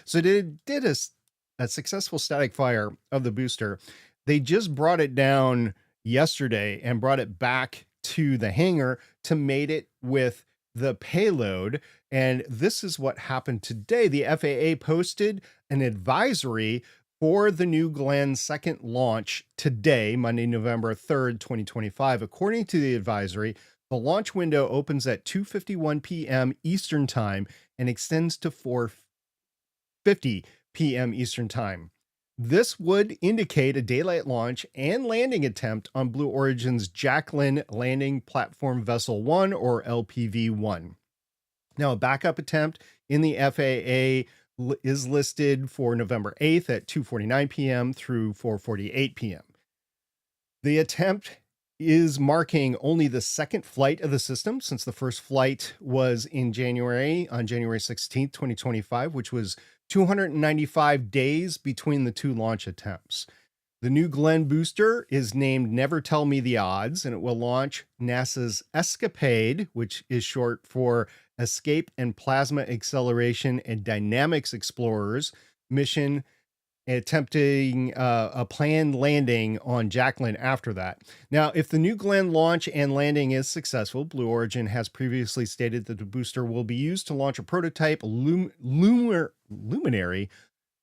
So they did a successful static fire of the booster. They just brought it down yesterday and brought it back to the hangar to mate it with the payload. And this is what happened today. The FAA posted an advisory for the New Glenn second launch today, Monday, November 3rd, 2025. According to the advisory, the launch window opens at 2:51 p.m. Eastern Time and extends to 4:50 p.m. Eastern Time. This would indicate a daylight launch and landing attempt on Blue Origin's Jacqueline Landing Platform Vessel 1, or LPV-1. Now, a backup attempt in the FAA is listed for November 8th at 2:49 p.m. through 4:48 p.m. The attempt is marking only the second flight of the system, since the first flight was in January, on January 16th, 2025, which was 295 days between the two launch attempts. The New Glenn booster is named Never Tell Me the Odds, and it will launch NASA's ESCAPADE, which is short for Escape and Plasma Acceleration and Dynamics Explorers mission, attempting a planned landing on Jacqueline after that. Now, if the New Glenn launch and landing is successful, Blue Origin has previously stated that the booster will be used to launch a prototype luminary.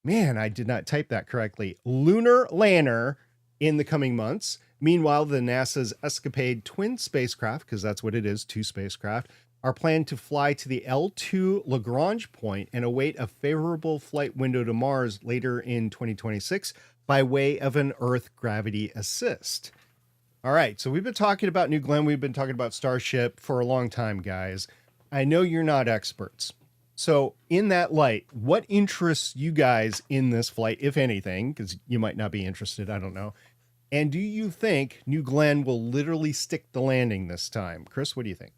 Man, I did not type that correctly. Lunar lander in the coming months. Meanwhile, the NASA's Escapade twin spacecraft, because that's what it is, two spacecraft, are planned to fly to the L2 Lagrange point and await a favorable flight window to Mars later in 2026 by way of an Earth gravity assist. All right, so we've been talking about New Glenn. We've been talking about Starship for a long time, guys. I know you're not experts, So in that light, what interests you guys in this flight, if anything, because you might not be interested, I don't know. And do you think New Glenn will literally stick the landing this time? Chris, what do you think?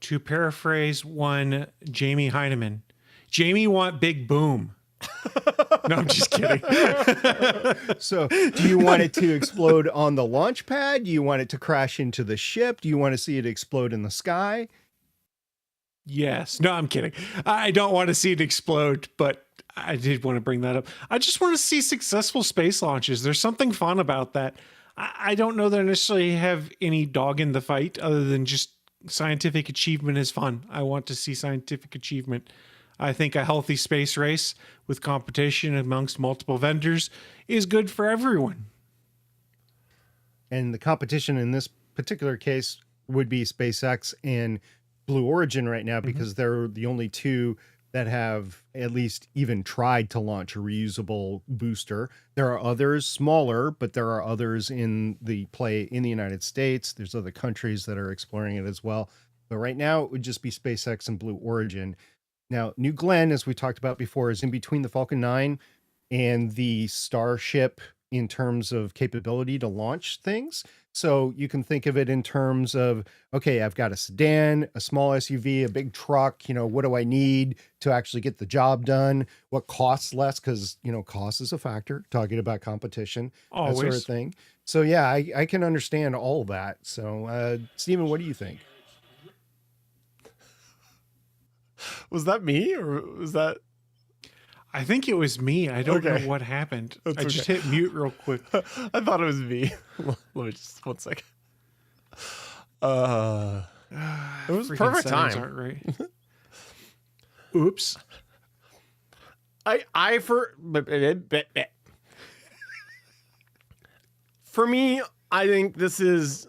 To paraphrase one Jamie Heineman, Jamie want big boom. No, I'm just kidding. So do you want it to explode on the launch pad? Do you want it to crash into the ship? Do you want to see it explode in the sky? Yes. No, I'm kidding. I don't want to see it explode, but I did want to bring that up. I just want to see successful space launches. There's something fun about that. I don't know that I necessarily have any dog in the fight other than just scientific achievement is fun. I want to see scientific achievement. I think a healthy space race with competition amongst multiple vendors is good for everyone. And the competition in this particular case would be SpaceX and Blue Origin right now, because they're the only two that have at least even tried to launch a reusable booster. There are others smaller, but there are others in the play in the United States. There's other countries that are exploring it as well. But right now it would just be SpaceX and Blue Origin. Now, New Glenn, as we talked about before, is in between the Falcon 9 and the Starship in terms of capability to launch things. So you can think of it in terms of, okay, I've got a sedan, a small SUV, a big truck. You know, what do I need to actually get the job done? What costs less? Because, you know, cost is a factor, talking about competition, that sort of thing. So, yeah, I can understand all that. So, Stephen, what do you think? Was that me or was that? I think it was me. I don't know what happened. I just hit mute real quick. I thought it was me. Let me just 1 second. It was perfect time. Aren't right. Oops. For me, I think this is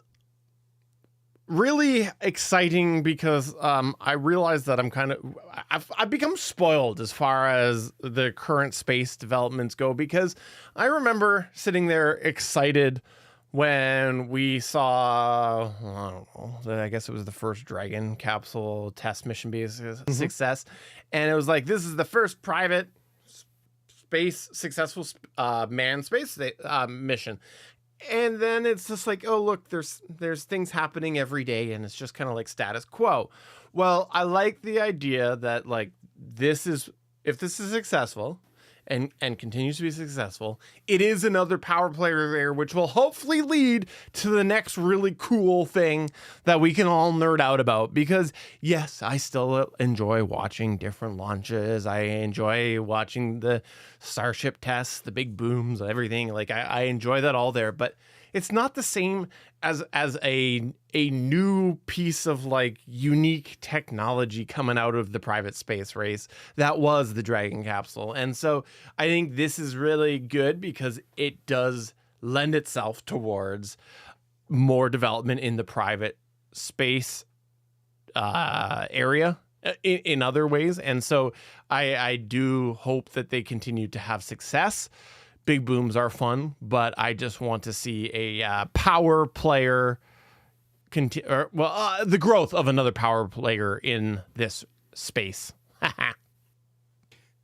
really exciting because I realize that I've become spoiled as far as the current space developments go, because I remember sitting there excited when we saw, I don't know, I guess it was the first Dragon capsule test mission be a success. And it was like, this is the first private successful manned space mission. And then it's just like, oh, look, there's things happening every day, and it's just kind of like status quo. Well, I like the idea that, like, if this is successful and continues to be successful, it is another power player there, which will hopefully lead to the next really cool thing that we can all nerd out about. Because yes, I still enjoy watching different launches. I enjoy watching the Starship tests, the big booms, everything. Like I enjoy that all there, but it's not the same as a new piece of like unique technology coming out of the private space race that was the Dragon capsule. And so I think this is really good because it does lend itself towards more development in the private space area in other ways. And so I do hope that they continue to have success. Big booms are fun, but I just want to see a power player the growth of another power player in this space.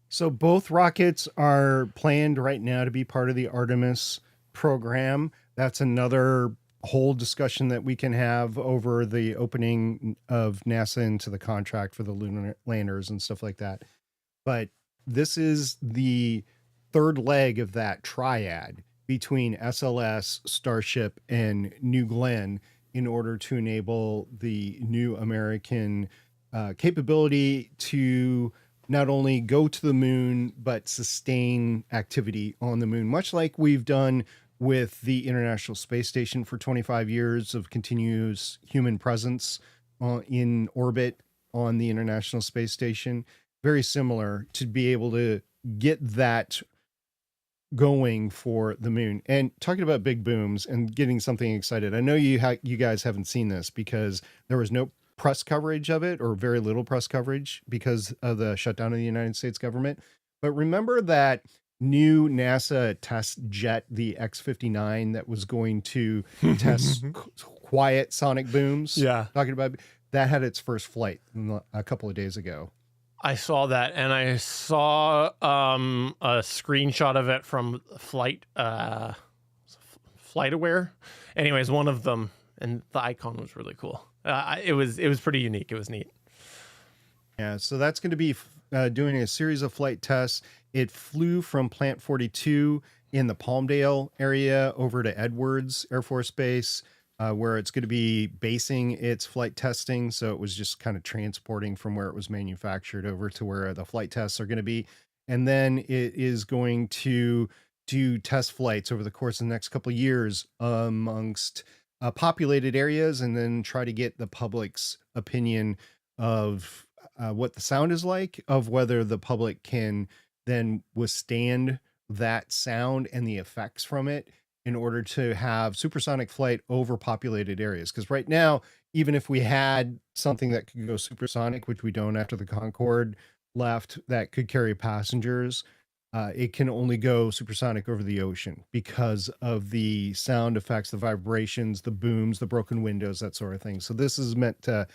So both rockets are planned right now to be part of the Artemis program. That's another whole discussion that we can have over the opening of NASA into the contract for the lunar landers and stuff like that. But this is the third leg of that triad between SLS, Starship, and New Glenn in order to enable the new American capability to not only go to the moon, but sustain activity on the moon, much like we've done with the International Space Station for 25 years of continuous human presence in orbit on the International Space Station. Very similar to be able to get that going for the moon. And talking about big booms and getting something excited, I know you guys haven't seen this because there was no press coverage of it, or very little press coverage because of the shutdown of the United States government. But remember that new NASA test jet, the X-59, that was going to test quiet sonic booms? Yeah. Talking about that had its first flight a couple of days ago. I saw that, and I saw a screenshot of it from FlightAware. Anyways, one of them, and the icon was really cool. It was pretty unique. It was neat. Yeah, so that's going to be doing a series of flight tests. It flew from Plant 42 in the Palmdale area over to Edwards Air Force Base, where it's going to be basing its flight testing. So it was just kind of transporting from where it was manufactured over to where the flight tests are going to be. And then it is going to do test flights over the course of the next couple of years amongst populated areas, and then try to get the public's opinion of what the sound is like, of whether the public can then withstand that sound and the effects from it in order to have supersonic flight over populated areas. Because right now, even if we had something that could go supersonic, which we don't after the Concorde left, that could carry passengers, it can only go supersonic over the ocean because of the sound effects, the vibrations, the booms, the broken windows, that sort of thing. So this is meant to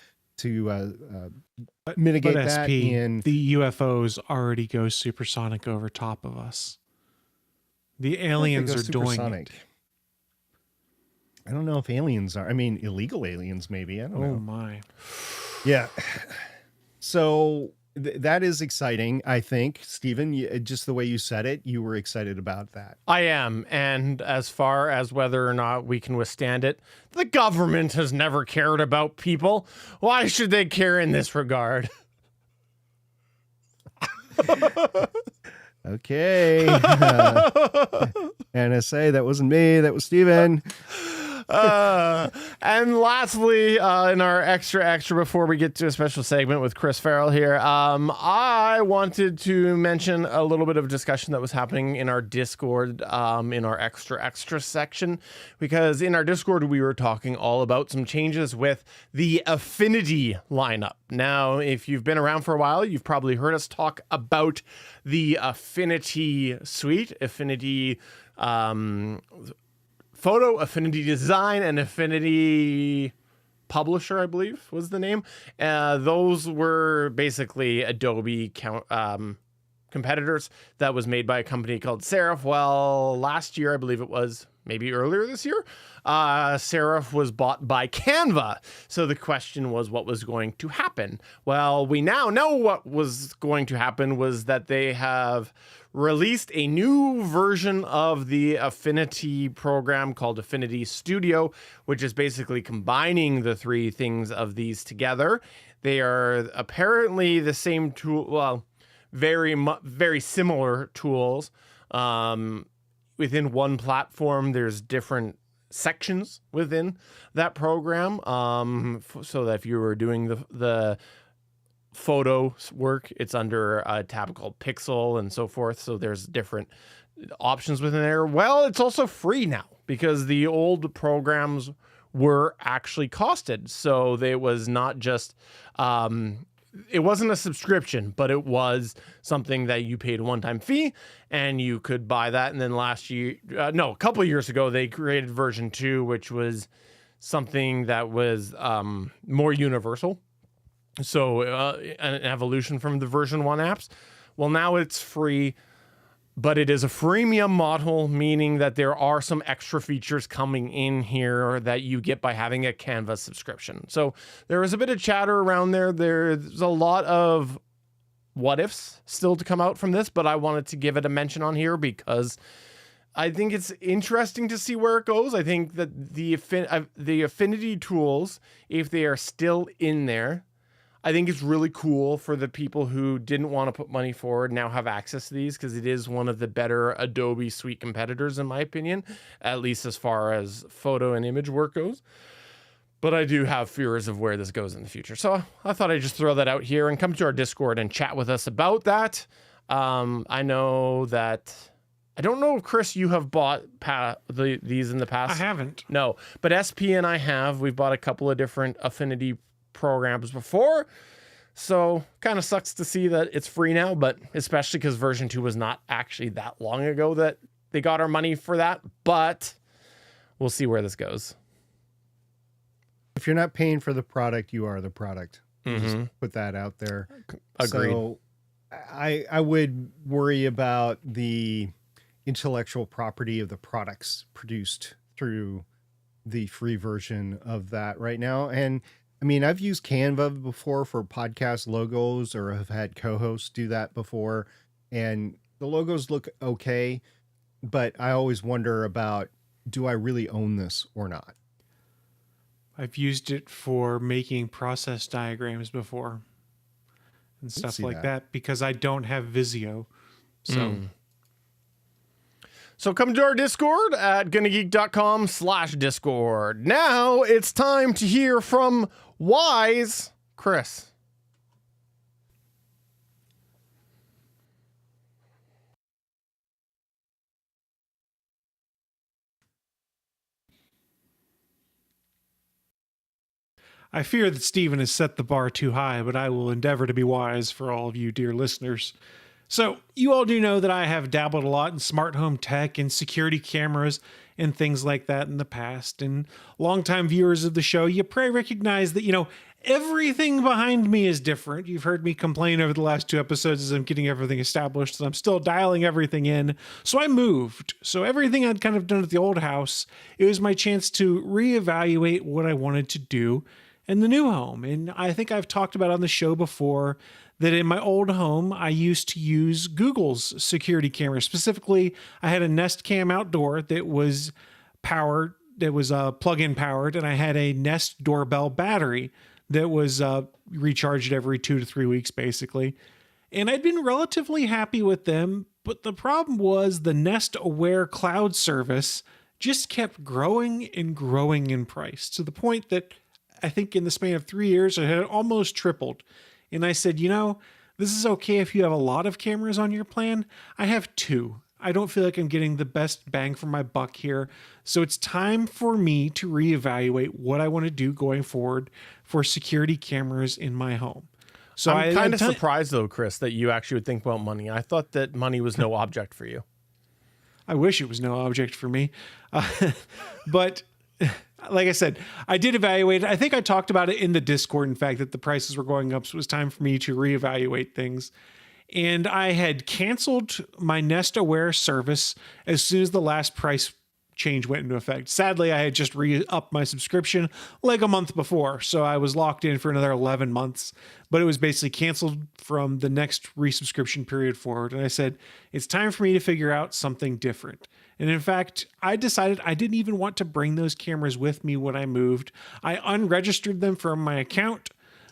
mitigate but that. SP, And the UFOs already go supersonic over top of us. The aliens are doing it. I don't know if aliens are. I mean, illegal aliens, maybe. I don't know. Oh my. Yeah. So that is exciting, I think. Stephen, just the way you said it, you were excited about that. I am. And as far as whether or not we can withstand it, the government has never cared about people. Why should they care in this regard? Okay. NSA, that wasn't me. That was Stephen. And lastly, in our extra before we get to a special segment with Chris Farrell here, I wanted to mention a little bit of discussion that was happening in our Discord, in our extra section, because in our Discord we were talking all about some changes with the Affinity lineup. Now, if you've been around for a while, you've probably heard us talk about the Affinity suite, Affinity Photo, Affinity Design, and Affinity Publisher, I believe was the name. Those were basically Adobe competitors that was made by a company called Serif. Well, last year, I believe it was, maybe earlier this year, Serif was bought by Canva. So the question was, what was going to happen? Well, we now know what was going to happen was that they have released a new version of the Affinity program called Affinity Studio, which is basically combining the three things of these together. They are apparently the same tool, well, very similar tools. Within one platform, there's different sections within that program, so that if you were doing the photo work, it's under a tab called Pixel and so forth. So there's different options within there. Well, it's also free now because the old programs were actually costed. So it was not just, it wasn't a subscription, but it was something that you paid a one-time fee and you could buy that. And then a couple of years ago, they created version 2, which was something that was more universal. So an evolution from the version 1 apps. Well, now it's free, but it is a freemium model, meaning that there are some extra features coming in here that you get by having a Canva subscription. So there is a bit of chatter around there. There's a lot of what ifs still to come out from this, but I wanted to give it a mention on here because I think it's interesting to see where it goes. I think that the Affinity tools, if they are still in there, I think it's really cool for the people who didn't want to put money forward now have access to these, because it is one of the better Adobe suite competitors, in my opinion, at least as far as photo and image work goes. But I do have fears of where this goes in the future. So I thought I'd just throw that out here and come to our Discord and chat with us about that. I know that, I don't know if, Chris, you have bought these in the past. I haven't. No, but SP and I have. We've bought a couple of different Affinity programs before, so kind of sucks to see that it's free now, but especially because version 2 was not actually that long ago that they got our money for that, but we'll see where this goes. If you're not paying for the product, you are the product. Just put that out there. Agreed. So I would worry about the intellectual property of the products produced through the free version of that right now. And I mean, I've used Canva before for podcast logos, or have had co-hosts do that before, and the logos look okay, but I always wonder about, do I really own this or not? I've used it for making process diagrams before and stuff see like that. that because I don't have Visio. So So come to our Discord at GonnaGeek.com/Discord. Now it's time to hear from Wise Chris. I fear that Stephen has set the bar too high, but I will endeavor to be wise for all of you, dear listeners. So, you all do know that I have dabbled a lot in smart home tech and security cameras and things like that in the past. And longtime viewers of the show, you probably recognize that, everything behind me is different. You've heard me complain over the last 2 episodes as I'm getting everything established, and I'm still dialing everything in. So I moved. So everything I'd kind of done at the old house, it was my chance to reevaluate what I wanted to do in the new home. And I think I've talked about on the show before that in my old home, I used to use Google's security camera. Specifically, I had a Nest Cam outdoor that was powered, that was plug-in powered, and I had a Nest doorbell battery that was recharged every 2 to 3 weeks, basically. And I'd been relatively happy with them, but the problem was the Nest Aware cloud service just kept growing and growing in price to the point that I think in the span of 3 years, it had almost tripled. And I said, this is okay if you have a lot of cameras on your plan. I have 2. I don't feel like I'm getting the best bang for my buck here. So it's time for me to reevaluate what I want to do going forward for security cameras in my home. So I'm kind of surprised, though, Chris, that you actually would think about money. I thought that money was no object for you. I wish it was no object for me. But like I said, I did evaluate it. I think I talked about it in the Discord, in fact, that the prices were going up. So it was time for me to reevaluate things. And I had canceled my Nest Aware service as soon as the last price change went into effect. Sadly, I had just re-upped my subscription like a month before. So I was locked in for another 11 months. But it was basically canceled from the next resubscription period forward. And I said, it's time for me to figure out something different. And in fact, I decided I didn't even want to bring those cameras with me when I moved. I unregistered them from my account,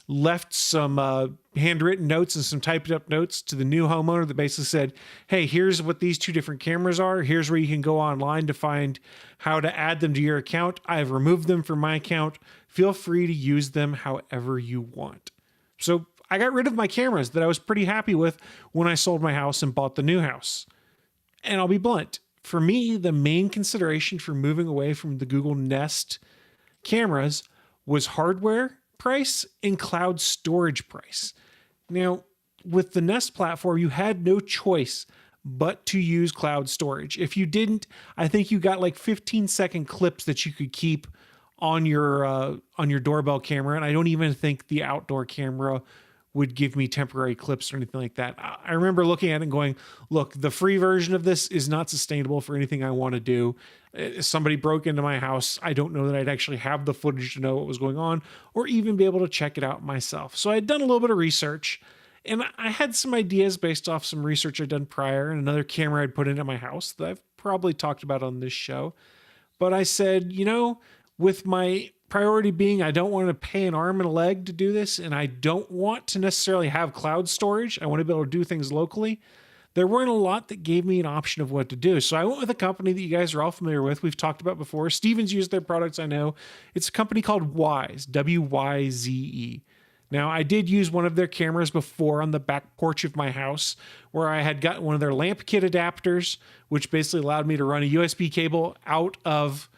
left some handwritten notes and some typed up notes to the new homeowner that basically said, hey, here's what these 2 different cameras are. Here's where you can go online to find how to add them to your account. I've removed them from my account. Feel free to use them however you want. So I got rid of my cameras that I was pretty happy with when I sold my house and bought the new house. And I'll be blunt. For me, the main consideration for moving away from the Google Nest cameras was hardware price and cloud storage price. Now, with the Nest platform, you had no choice but to use cloud storage. If you didn't, I think you got like 15-second clips that you could keep on your doorbell camera, and I don't even think the outdoor camera would give me temporary clips or anything like that. I remember looking at it and going, look, the free version of this is not sustainable for anything I want to do. If somebody broke into my house, I don't know that I'd actually have the footage to know what was going on or even be able to check it out myself. So I had done a little bit of research, and I had some ideas based off some research I'd done prior and another camera I'd put into my house that I've probably talked about on this show. But I said, with my priority being I don't want to pay an arm and a leg to do this, and I don't want to necessarily have cloud storage. I want to be able to do things locally. There weren't a lot that gave me an option of what to do. So I went with a company that you guys are all familiar with. We've talked about before. Steven's used their products, I know. It's a company called Wyze, W-Y-Z-E. Now, I did use one of their cameras before on the back porch of my house where I had got one of their lamp kit adapters, which basically allowed me to run a USB cable out of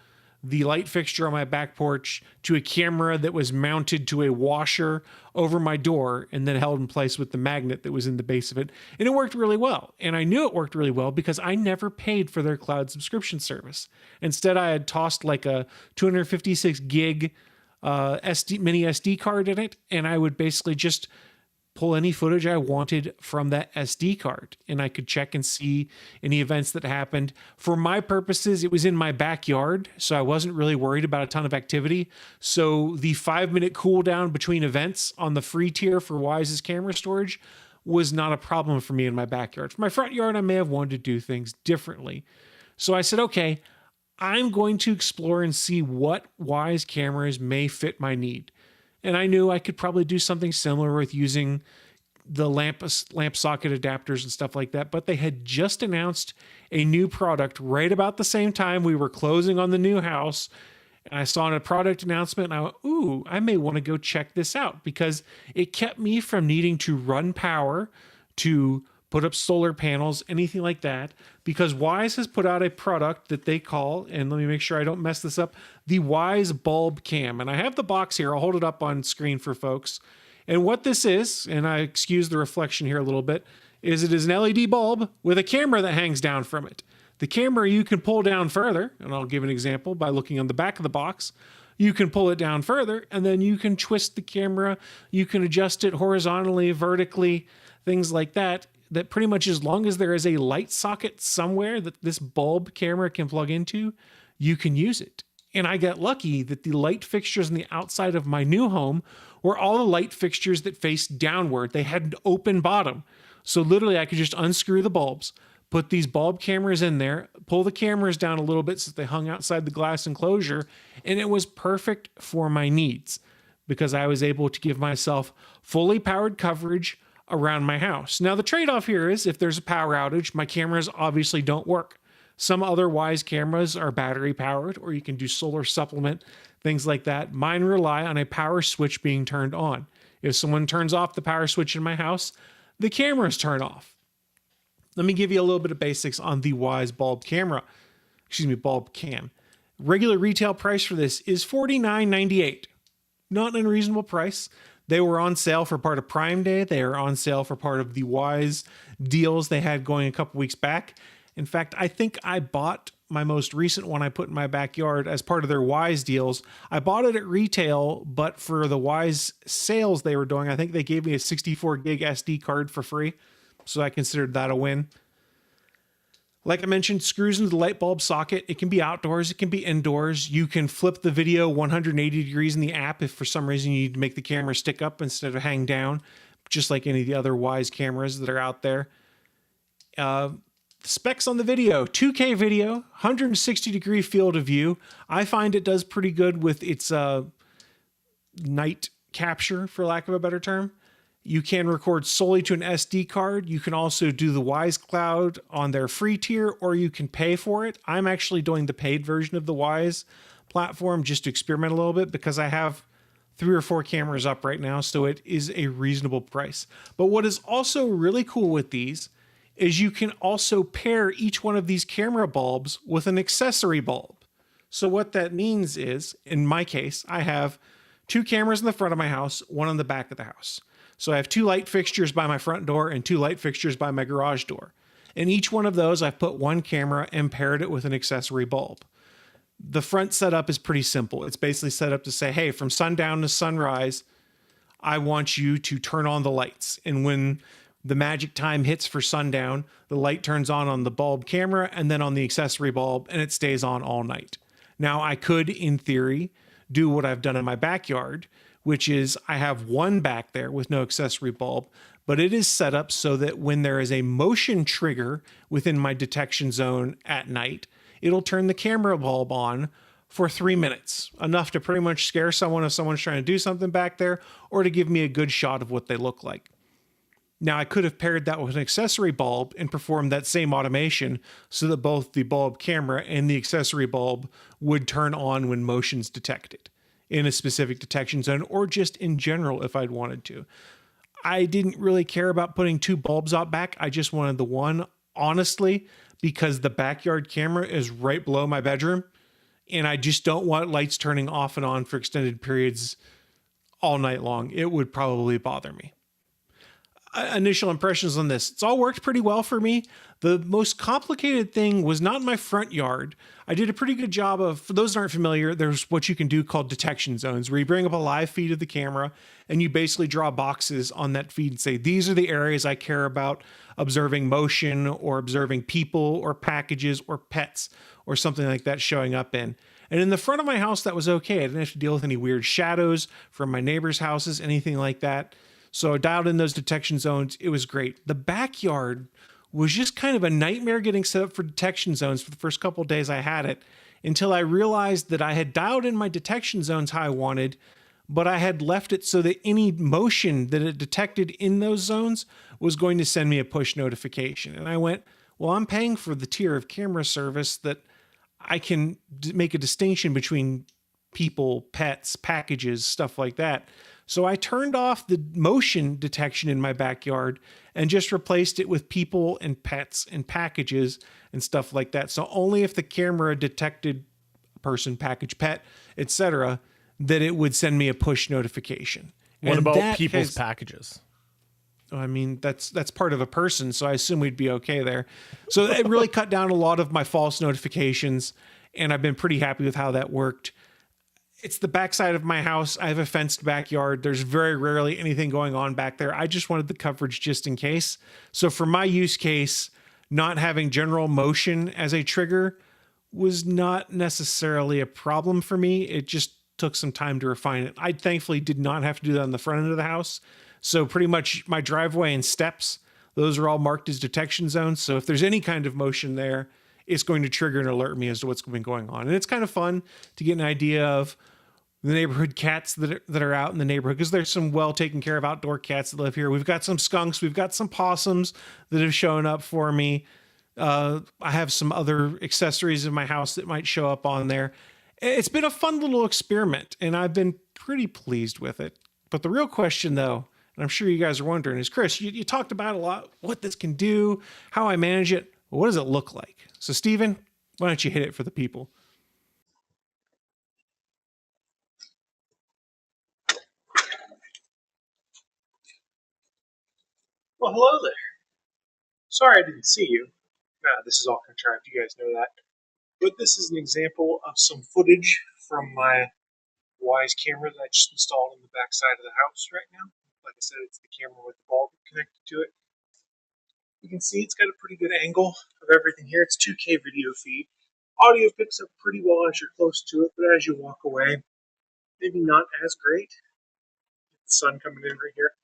the light fixture on my back porch to a camera that was mounted to a washer over my door and then held in place with the magnet that was in the base of it. And it worked really well. And I knew it worked really well because I never paid for their cloud subscription service. Instead, I had tossed like a 256 gig mini SD card in it, and I would basically just pull any footage I wanted from that SD card, and I could check and see any events that happened. For my purposes, it was in my backyard, so I wasn't really worried about a ton of activity. So the 5-minute cooldown between events on the free tier for Wise's camera storage was not a problem for me in my backyard. For my front yard, I may have wanted to do things differently. So I said, okay, I'm going to explore and see what Wise cameras may fit my need. And I knew I could probably do something similar with using the lamp socket adapters and stuff like that. But they had just announced a new product right about the same time we were closing on the new house. And I saw a product announcement and I went, ooh, I may want to go check this out, because it kept me from needing to run power to put up solar panels, anything like that, because Wise has put out a product that they call, and let me make sure I don't mess this up, the Wise Bulb Cam. And I have the box here. I'll hold it up on screen for folks. And what this is, and I excuse the reflection here a little bit, is it is an LED bulb with a camera that hangs down from it. The camera you can pull down further, and I'll give an example by looking on the back of the box. You can pull it down further, and then you can twist the camera. You can adjust it horizontally, vertically, things like that. That pretty much, as long as there is a light socket somewhere that this bulb camera can plug into, you can use it. And I got lucky that the light fixtures on the outside of my new home were all the light fixtures that faced downward. They had an open bottom. So literally I could just unscrew the bulbs, put these bulb cameras in there, pull the cameras down a little bit so they hung outside the glass enclosure, and it was perfect for my needs because I was able to give myself fully powered coverage around my house. Now, the trade-off here is if there's a power outage, my cameras obviously don't work. Some other Wise cameras are battery powered, or you can do solar supplement, things like that. Mine rely on a power switch being turned on. If someone turns off the power switch in my house, the cameras turn off. Let me give you a little bit of basics on the Wise bulb camera. Bulb cam. Regular retail price for this is $49.98. Not an unreasonable price. They were on sale for part of Prime Day. They are on sale for part of the Wise deals they had going a couple weeks back. In fact, I think I bought my most recent one I put in my backyard as part of their Wise deals. I bought it at retail, but for the Wise sales they were doing, I think they gave me a 64 gig SD card for free. So I considered that a win. Like I mentioned, screws into the light bulb socket. It can be outdoors, it can be indoors. You can flip the video 180 degrees in the app if for some reason you need to make the camera stick up instead of hang down, just like any of the other Wise cameras that are out there. Specs on the video: 2K video, 160 degree field of view. I find it does pretty good with its night capture, for lack of a better term. You can record solely to an SD card. You can also do the Wise Cloud on their free tier, or you can pay for it. I'm actually doing the paid version of the Wise platform just to experiment a little bit because I have 3 or 4 cameras up right now, so it is a reasonable price. But what is also really cool with these is you can also pair each one of these camera bulbs with an accessory bulb. So what that means is, in my case, I have 2 cameras in the front of my house, 1 on the back of the house. So I have 2 light fixtures by my front door and 2 light fixtures by my garage door. In each one of those, I've put 1 camera and paired it with an accessory bulb. The front setup is pretty simple. It's basically set up to say, hey, from sundown to sunrise, I want you to turn on the lights. And when the magic time hits for sundown, the light turns on the bulb camera and then on the accessory bulb, and it stays on all night. Now, I could, in theory, do what I've done in my backyard, which is I have 1 back there with no accessory bulb, but it is set up so that when there is a motion trigger within my detection zone at night, it'll turn the camera bulb on for 3 minutes, enough to pretty much scare someone if someone's trying to do something back there, or to give me a good shot of what they look like. Now, I could have paired that with an accessory bulb and performed that same automation so that both the bulb camera and the accessory bulb would turn on when motion's detected in a specific detection zone, or just in general if I'd wanted to. I didn't really care about putting 2 bulbs out back. I just wanted the 1, honestly, because the backyard camera is right below my bedroom, and I just don't want lights turning off and on for extended periods all night long. It would probably bother me. initial impressions on this. It's all worked pretty well for me. The most complicated thing was not in my front yard. I did a pretty good job of, for those that aren't familiar, there's what you can do called detection zones, where you bring up a live feed of the camera and you basically draw boxes on that feed and say, these are the areas I care about observing motion or observing people or packages or pets or something like that showing up in. And in the front of my house, that was okay. I didn't have to deal with any weird shadows from my neighbors' houses, anything like that. So I dialed in those detection zones. It was great. The backyard was just kind of a nightmare getting set up for detection zones for the first couple of days I had it, until I realized that I had dialed in my detection zones how I wanted, but I had left it so that any motion that it detected in those zones was going to send me a push notification. And I went, well, I'm paying for the tier of camera service that I can make a distinction between people, pets, packages, stuff like that. So I turned off the motion detection in my backyard and just replaced it with people and pets and packages and stuff like that. So only if the camera detected a person, package, pet, etc., that it would send me a push notification. What And about that people's packages? I mean, that's part of a person, so I assume we'd be okay there. So it really cut down a lot of my false notifications, and I've been pretty happy with how that worked. It's the backside of my house. I have a fenced backyard. There's very rarely anything going on back there. I just wanted the coverage just in case. So for my use case, not having general motion as a trigger was not necessarily a problem for me. It just took some time to refine it. I thankfully did not have to do that on the front end of the house. So pretty much my driveway and steps, those are all marked as detection zones. So if there's any kind of motion there, it's going to trigger and alert me as to what's been going on. And it's kind of fun to get an idea of the neighborhood cats that are out in the neighborhood, because there's some well taken care of outdoor cats that live here. We've got some skunks. We've got some possums that have shown up for me. I have some other accessories in my house that might show up on there. It's been a fun little experiment, and I've been pretty pleased with it. But the real question, though, and I'm sure you guys are wondering, is, Chris, you talked about a lot what this can do, how I manage it. Well, what does it look like? So, Steven, why don't you hit it for the people? Well, hello there. Sorry I didn't see you. This is all contrived, you guys know that. But this is an example of some footage from my Wise camera that I just installed on the back side of the house right now. Like I said, it's the camera with the bulb connected to it. You can see it's got a pretty good angle of everything here. It's 2K video feed. Audio picks up pretty well as you're close to it, but as you walk away, maybe not as great. The sun coming in right here.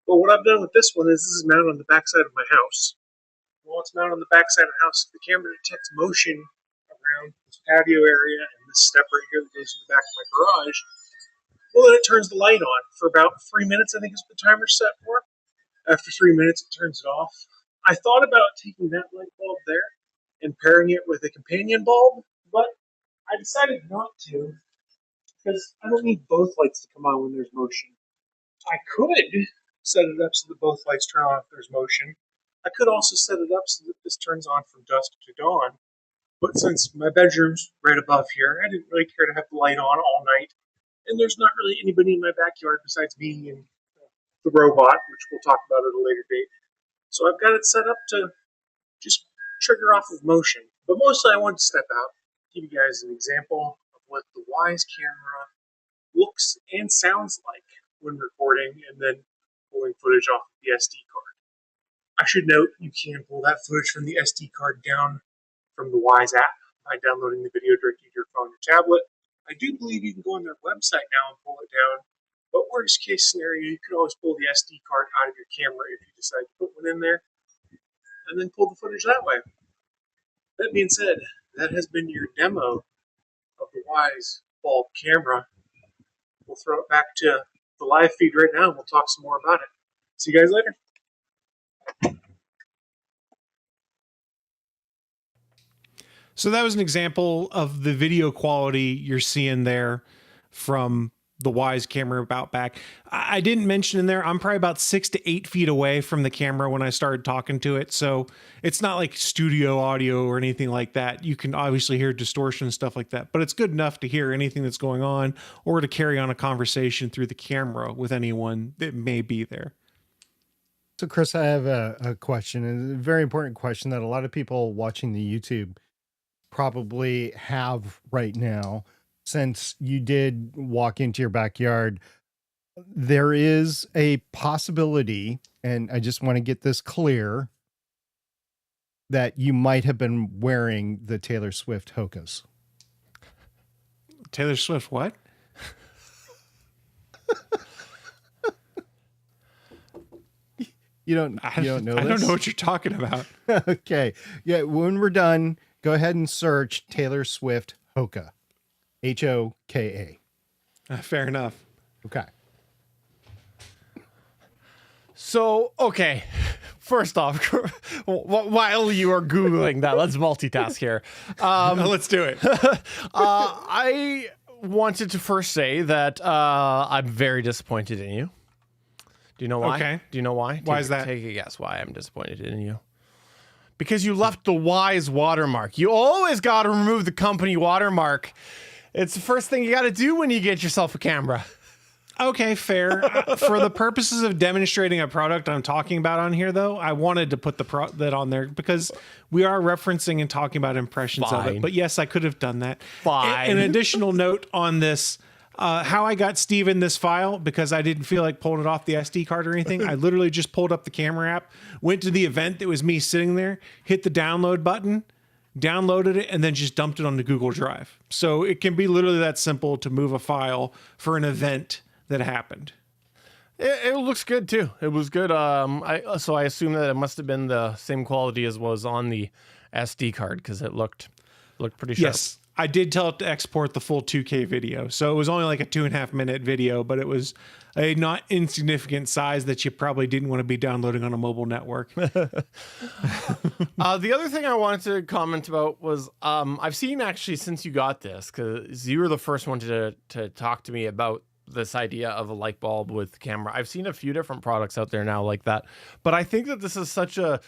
But what I've done with this one is this is mounted on the backside of my house. While it's mounted on the backside of the house, if the camera detects motion around this patio area and this step right here that goes to the back of my garage, well, then it turns the light on for about 3 minutes, I think is what the timer's set for. After 3 minutes, it turns it off. I thought about taking that light bulb there and pairing it with a companion bulb, but I decided not to because I don't need both lights to come on when there's motion. I could set it up so that both lights turn on if there's motion. I could also set it up so that this turns on from dusk to dawn. But since my bedroom's right above here, I didn't really care to have the light on all night. And there's not really anybody in my backyard besides me and the robot, which we'll talk about at a later date. So I've got it set up to just trigger off of motion. But mostly I wanted to step out, give you guys an example of what the Wise camera looks and sounds like when recording and then pulling footage off of the SD card. I should note you can pull that footage from the SD card down from the Wise app by downloading the video directly to your phone or tablet. I do believe you can go on their website now and pull it down, but worst case scenario, you could always pull the SD card out of your camera if you decide to put one in there, and then pull the footage that way. That being said, that has been your demo of the Wise bulb camera. We'll throw it back to the live feed right now, and we'll talk some more about it. See you guys later. So that was an example of the video quality you're seeing there from the Wise camera about back. I didn't mention in there, I'm probably about 6 to 8 feet away from the camera when I started talking to it. So it's not like studio audio or anything like that. You can obviously hear distortion and stuff like that, but it's good enough to hear anything that's going on or to carry on a conversation through the camera with anyone that may be there. So, Chris, I have a question, and a very important question that a lot of people watching the YouTube probably have right now. Since you did walk into your backyard, there is a possibility, and I just want to get this clear, that you might have been wearing the Taylor Swift Hokas. Taylor Swift, what? You don't know I this? don't know what you're talking about. Okay. Yeah, when we're done, go ahead and search Taylor Swift Hoka. Hoka. Fair enough. Okay. So, okay. First off, while you are Googling that, let's multitask here. Let's do it. I wanted to first say that I'm very disappointed in you. Do you know why? Okay. Do you know why? Why is that? Take a guess why I'm disappointed in you. Because you left the Wise watermark. You always got to remove the company watermark. It's the first thing you got to do when you get yourself a camera. Okay, fair. For the purposes of demonstrating a product I'm talking about on here, though, I wanted to put that on there because we are referencing and talking about impressions of Fine. it. But yes, I could have done that. Fine. An additional note on this, how I got Steven this file, because I didn't feel like pulling it off the SD card or anything. I literally just pulled up the camera app, went to the event that was me sitting there, hit the download button, downloaded it, and then just dumped it onto Google Drive. So it can be literally that simple to move a file for an event that happened. It looks good too. It was good. So I assume that it must have been the same quality as was on the SD card because it looked pretty sharp. Yes, I did tell it to export the full 2K video. So it was only like a 2.5 minute video, but it was a not insignificant size that you probably didn't want to be downloading on a mobile network. The other thing I wanted to comment about was I've seen actually since you got this, because you were the first one to talk to me about this idea of a light bulb with camera. I've seen a few different products out there now like that, but I think that this is such a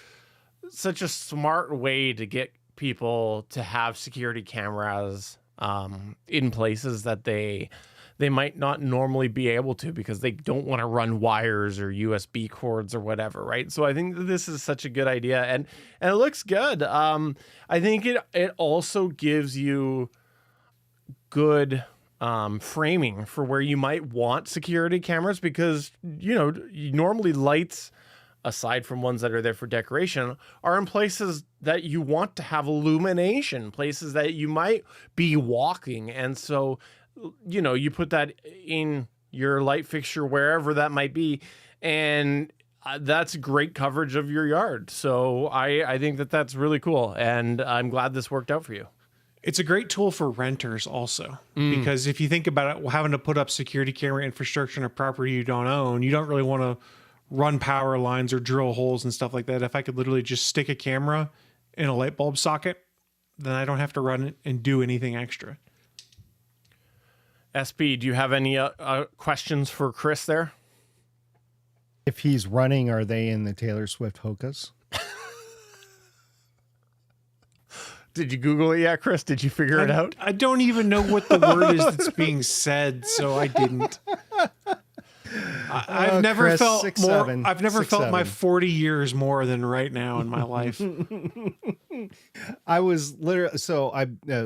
smart way to get people to have security cameras in places that they might not normally be able to because they don't want to run wires or USB cords or whatever, right? So I think that this is such a good idea, and it looks good. I think it also gives you good framing for where you might want security cameras because, normally lights, aside from ones that are there for decoration, are in places that you want to have illumination, places that you might be walking. And so, you put that in your light fixture, wherever that might be. And that's great coverage of your yard. So I think that that's really cool. And I'm glad this worked out for you. It's a great tool for renters also, because if you think about it, having to put up security camera infrastructure in a property you don't own, you don't really want to run power lines or drill holes and stuff like that. If I could literally just stick a camera in a light bulb socket, then I don't have to run it and do anything extra. SB, do you have any questions for Chris there? If he's running, are they in the Taylor Swift Hokas? Did you Google it yet, Chris? Did you figure it out? I don't even know what the word is that's being said, so I didn't. I've never Chris, felt 6'7", more. I've never felt my 6'7". 40 years more than right now in my life. I was literally,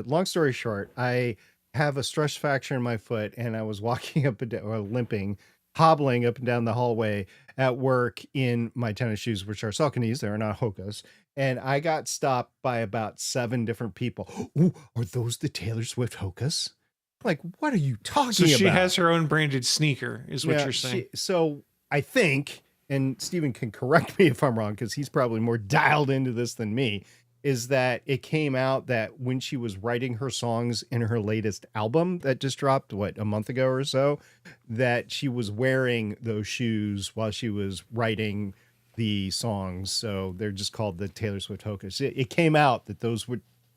long story short, I have a stress fracture in my foot and I was walking up and down, or limping, hobbling up and down the hallway at work in my tennis shoes, which are Sauconys. They're not Hokas. And I got stopped by about 7 different people. Ooh, are those the Taylor Swift Hokas? Like, what are you talking So she about? has her own branded sneaker, is what you're saying. So I think, and Steven can correct me if I'm wrong, because he's probably more dialed into this than me, is that it came out that when she was writing her songs in her latest album that just dropped, a month ago or so, that she was wearing those shoes while she was writing the songs. So they're just called the Taylor Swift Hokas. It came out that those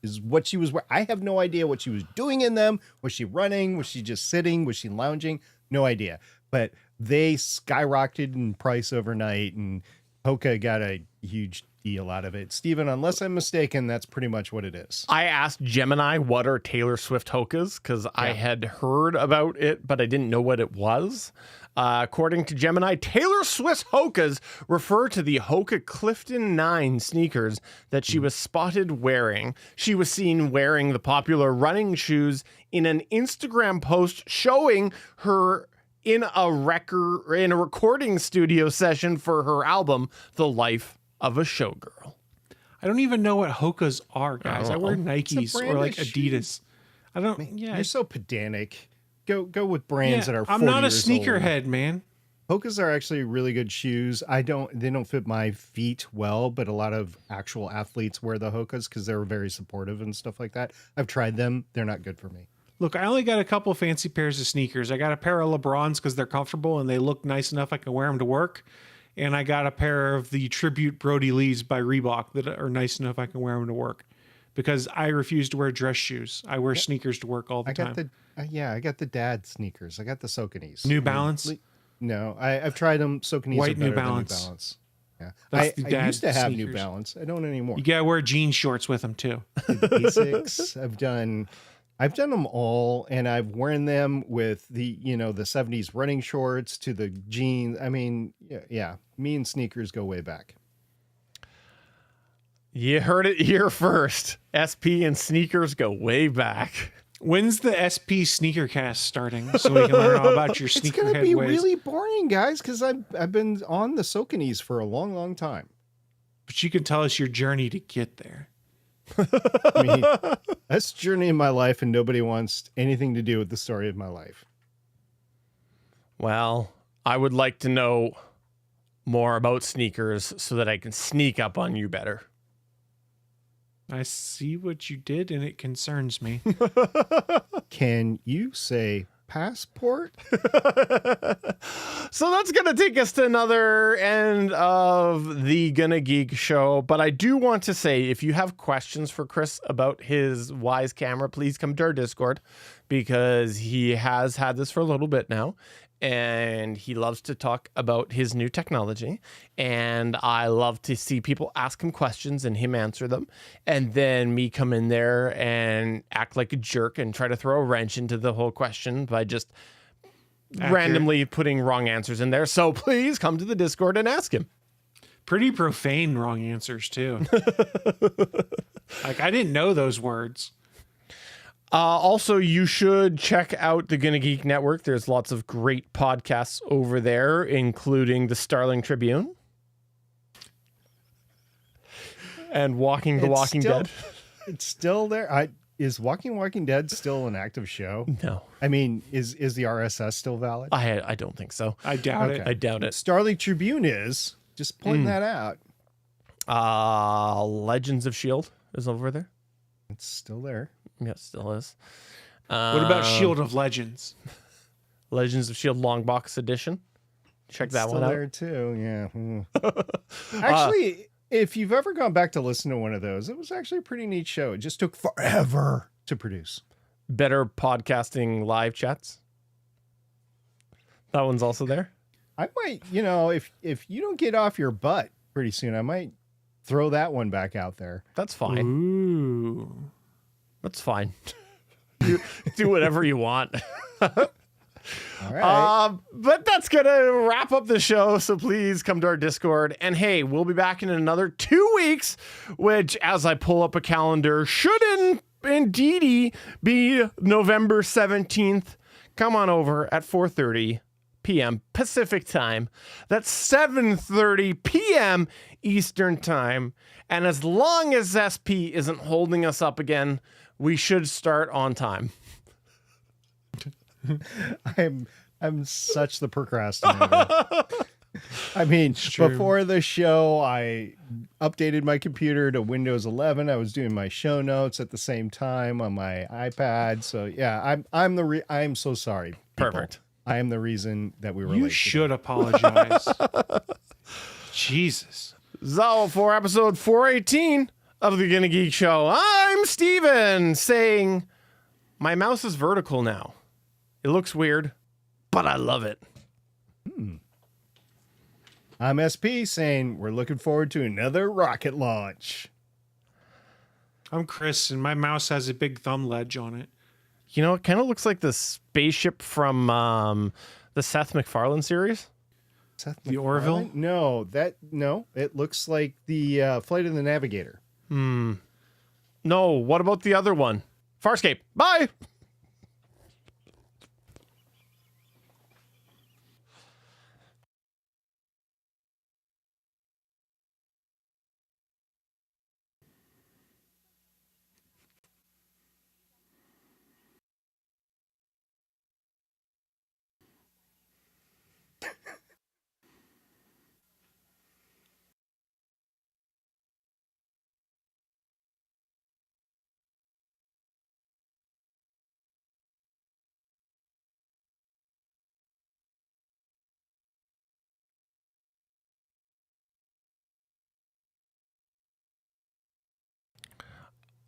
is what she was wearing. I have no idea what she was doing in them. Was she running? Was she just sitting? Was she lounging? No idea. But they skyrocketed in price overnight, and Hoka got a huge deal out of it. Steven, unless I'm mistaken, that's pretty much what it is. I asked Gemini what are Taylor Swift Hokas because I had heard about it, but I didn't know what it was. According to Gemini, Taylor Swift's Hoka's refer to the Hoka Clifton 9 sneakers that she was spotted wearing. She was seen wearing the popular running shoes in an Instagram post showing her in a recording studio session for her album, The Life of a Showgirl. I don't even know what Hoka's are, guys. I wear Nikes brand or of like Adidas. I don't. Yeah, You're so pedantic. Go with brands that are 40 I'm not a years old. sneakerhead, man. Hoka's are actually really good shoes. They don't fit my feet well, but a lot of actual athletes wear the Hoka's because they're very supportive and stuff like that. I've tried them. They're not good for me. Look, I only got a couple fancy pairs of sneakers. I got a pair of LeBrons because they're comfortable and they look nice enough I can wear them to work. And I got a pair of the Tribute Brody Lees by Reebok that are nice enough I can wear them to work. Because I refuse to wear dress shoes. I wear sneakers to work all the time. I got the dad sneakers. I got the Sauconys. New Balance? No, I've tried them. Sauconys White are better New Balance. than New Balance. Yeah, That's the I dad used to have New sneakers. Balance. I don't anymore. You gotta wear jean shorts with them too. The basics. I've done them all, and I've worn them with the the 70s running shorts to the jeans. I mean, yeah. Me and sneakers go way back. You heard it here first. SP and sneakers go way back. When's the SP Sneakercast starting so we can learn all about your It's sneakerhead gonna be ways? really boring, guys, because I've been on the Sauconys for a long, long time. But you can tell us your journey to get there. I mean, that's the journey in my life, and nobody wants anything to do with the story of my life. Well, I would like to know more about sneakers so that I can sneak up on you better. I see what you did, and it concerns me. Can you say passport? So that's going to take us to another end of the GonnaGeek show. But I do want to say, if you have questions for Chris about his Wise camera, please come to our Discord, because he has had this for a little bit now. And he loves to talk about his new technology. And I love to see people ask him questions and him answer them. And then me come in there and act like a jerk and try to throw a wrench into the whole question by just randomly putting wrong answers in there. So please come to the Discord and ask him. Pretty profane wrong answers, too. Like, I didn't know those words. Also, you should check out the GonnaGeek Network. There's lots of great podcasts over there, including the Starling Tribune and Walking the Walking Dead. It's still there. Is Walking Dead still an active show? No, I mean, is the RSS still valid? I don't think so. I doubt it. I doubt it. Starling Tribune is. Just pointing that out. Legends of S.H.I.E.L.D. is over there. It's still there. Yeah, it still is. What about Shield of Legends? Legends of S.H.I.E.L.D. Long Box Edition. Check that Still one out. there too. Yeah. Actually, if you've ever gone back to listen to one of those, it was actually a pretty neat show. It just took forever to produce. Better podcasting live chats. That one's also there. I might, if you don't get off your butt pretty soon, I might throw that one back out there. That's fine. Ooh. That's fine. Do whatever you want. All right. But that's going to wrap up the show. So please come to our Discord. And hey, we'll be back in another 2 weeks, which, as I pull up a calendar, should indeed be November 17th. Come on over at 4:30 p.m. Pacific time. That's 7:30 p.m. Eastern time. And as long as SP isn't holding us up again, we should start on time. I'm such the procrastinator. I mean, before the show, I updated my computer to Windows 11. I was doing my show notes at the same time on my iPad. So yeah, I'm so sorry. People. Perfect. I am the reason that we were You late. should apologize. Jesus. So for episode 418 of the GonnaGeek Show, I'm Steven saying my mouse is vertical now. It looks weird, but I love it. I'm SP saying we're looking forward to another rocket launch. I'm Chris, and my mouse has a big thumb ledge on it. You know, it kind of looks like the spaceship from The Seth MacFarlane series? Seth The MacFarlane? Orville? No. It looks like the Flight of the Navigator. No, what about the other one? Farscape. Bye!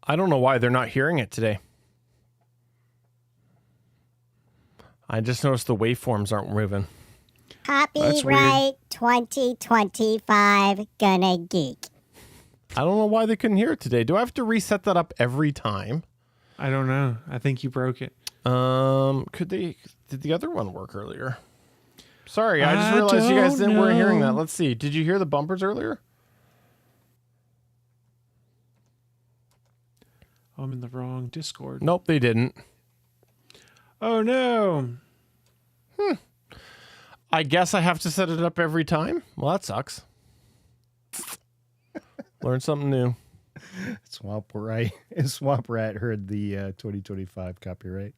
I don't know why they're not hearing it today. I just noticed the waveforms aren't moving. Copyright 2025 GonnaGeek. I don't know why they couldn't hear it today. Do I have to reset that up every time? I don't know. I think you broke it. Did the other one work earlier? Sorry, I just realized you guys weren't hearing that. Let's see. Did you hear the bumpers earlier? I'm in the wrong Discord. Nope, they didn't. Oh no. I guess I have to set it up every time? Well, that sucks. Learn something new. Swamp Rat heard the 2025 copyright.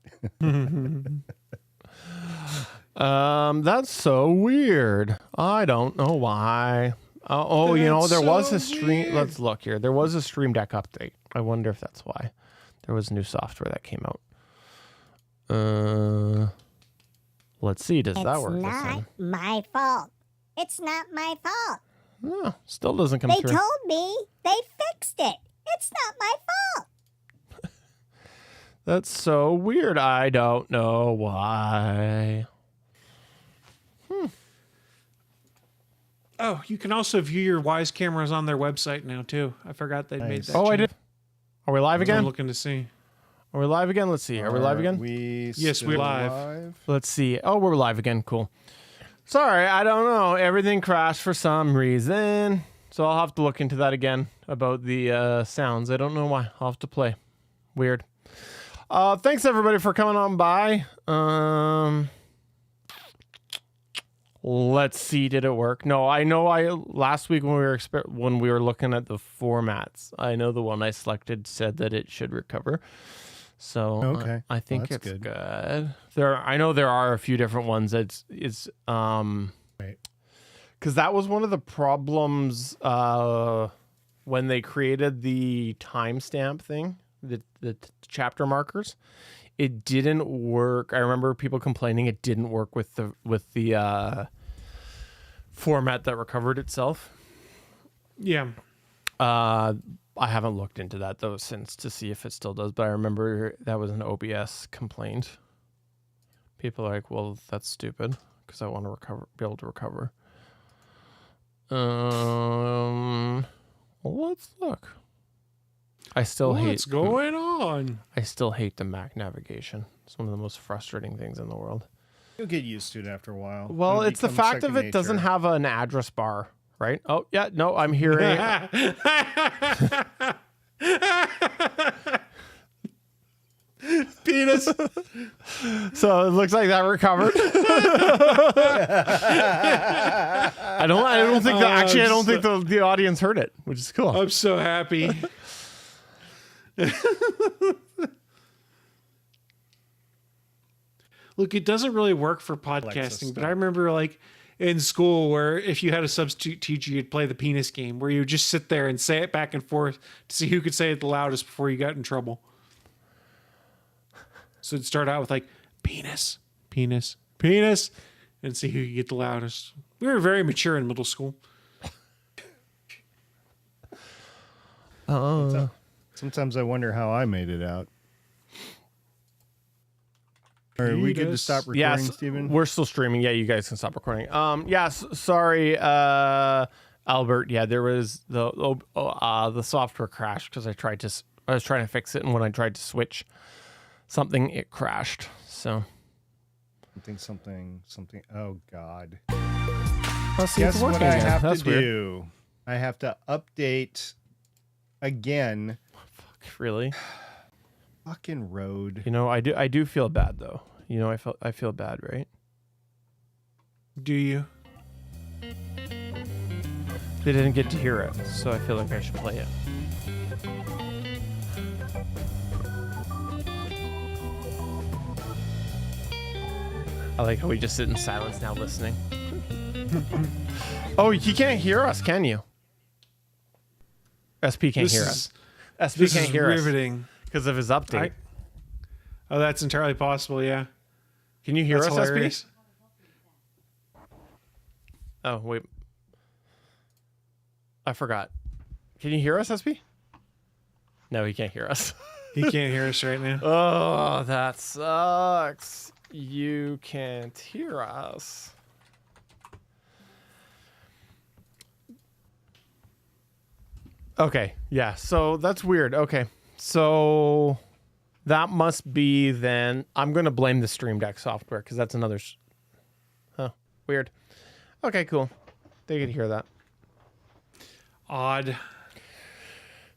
That's so weird. I don't know why. There was a stream. Weird. Let's look here. There was a Stream Deck update. I wonder if that's why. There was new software that came out. Let's see. Does that work? It's this not time? my fault. It's not my fault. No, still doesn't come They through. told me they fixed it. It's not my fault. That's so weird. I don't know why. Oh, you can also view your Wise cameras on their website now too. I forgot they made Nice. that. Oh, I change. did. Are we live I'm again? looking to see. Are we live again? Let's see. Are we live again? Yes, still we're live. Let's see. Oh, we're live again. Cool. Sorry, I don't know. Everything crashed for some reason. So I'll have to look into that again about the sounds. I don't know why. I'll have to play. Weird. Thanks everybody for coming on by. Let's see. Did it work? No, I know. Last week when we were looking at the formats, I know the one I selected said that it should recover. So Okay. I think Well, it's that's good. I know there are a few different ones. It's Right. because that was one of the problems when they created the timestamp thing, the chapter markers. It didn't work. I remember people complaining it didn't work with the format that recovered itself. Yeah. I haven't looked into that though since to see if it still does, but I remember that was an OBS complaint. People are like, "Well, that's stupid because I want to be able to recover." Let's look. I still What's going on? I still hate the Mac navigation. It's one of the most frustrating things in the world. You'll get used to it after a while. Well, It'll it's the become fact of second it doesn't nature. have an address bar, right? Oh, yeah, no, I'm hearing. Penis. So it looks like that recovered. I don't think that actually. I don't think the audience heard it, which is cool. I'm so happy. Look, it doesn't really work for podcasting, but I remember like in school where if you had a substitute teacher, you'd play the penis game where you would just sit there and say it back and forth to see who could say it the loudest before you got in trouble. So it'd start out with like penis, penis, penis, and see who could get the loudest. We were very mature in middle school. Sometimes I wonder how I made it out. Are we good to stop recording, Yes, Steven? we're still streaming. Yeah, you guys can stop recording. Yes, sorry, Albert. Yeah, there was the software crashed because I was trying to fix it, and when I tried to switch something, it crashed. So something. Oh God. Let's see, Guess it's what working I again. have That's to weird. do? I have to update again. Really? Fucking road. You know, I do feel bad though. You know, I feel bad, right? Do you? They didn't get to hear it, so I feel like I should play it. I like how we just sit in silence now listening. Oh, you can't hear us, can you? SP can't hear us. SP This can't is hear us riveting. because of his update. Oh, that's entirely possible. Yeah. Can you hear That's us, hilarious. SP? Oh, wait. I forgot. Can you hear us, SP? No, he can't hear us. He can't hear us right now. Oh, that sucks. You can't hear us. Okay, yeah, so that's weird. Okay, so that must be then. I'm going to blame the Stream Deck software because that's another. Weird. Okay, cool. They could hear that. Odd.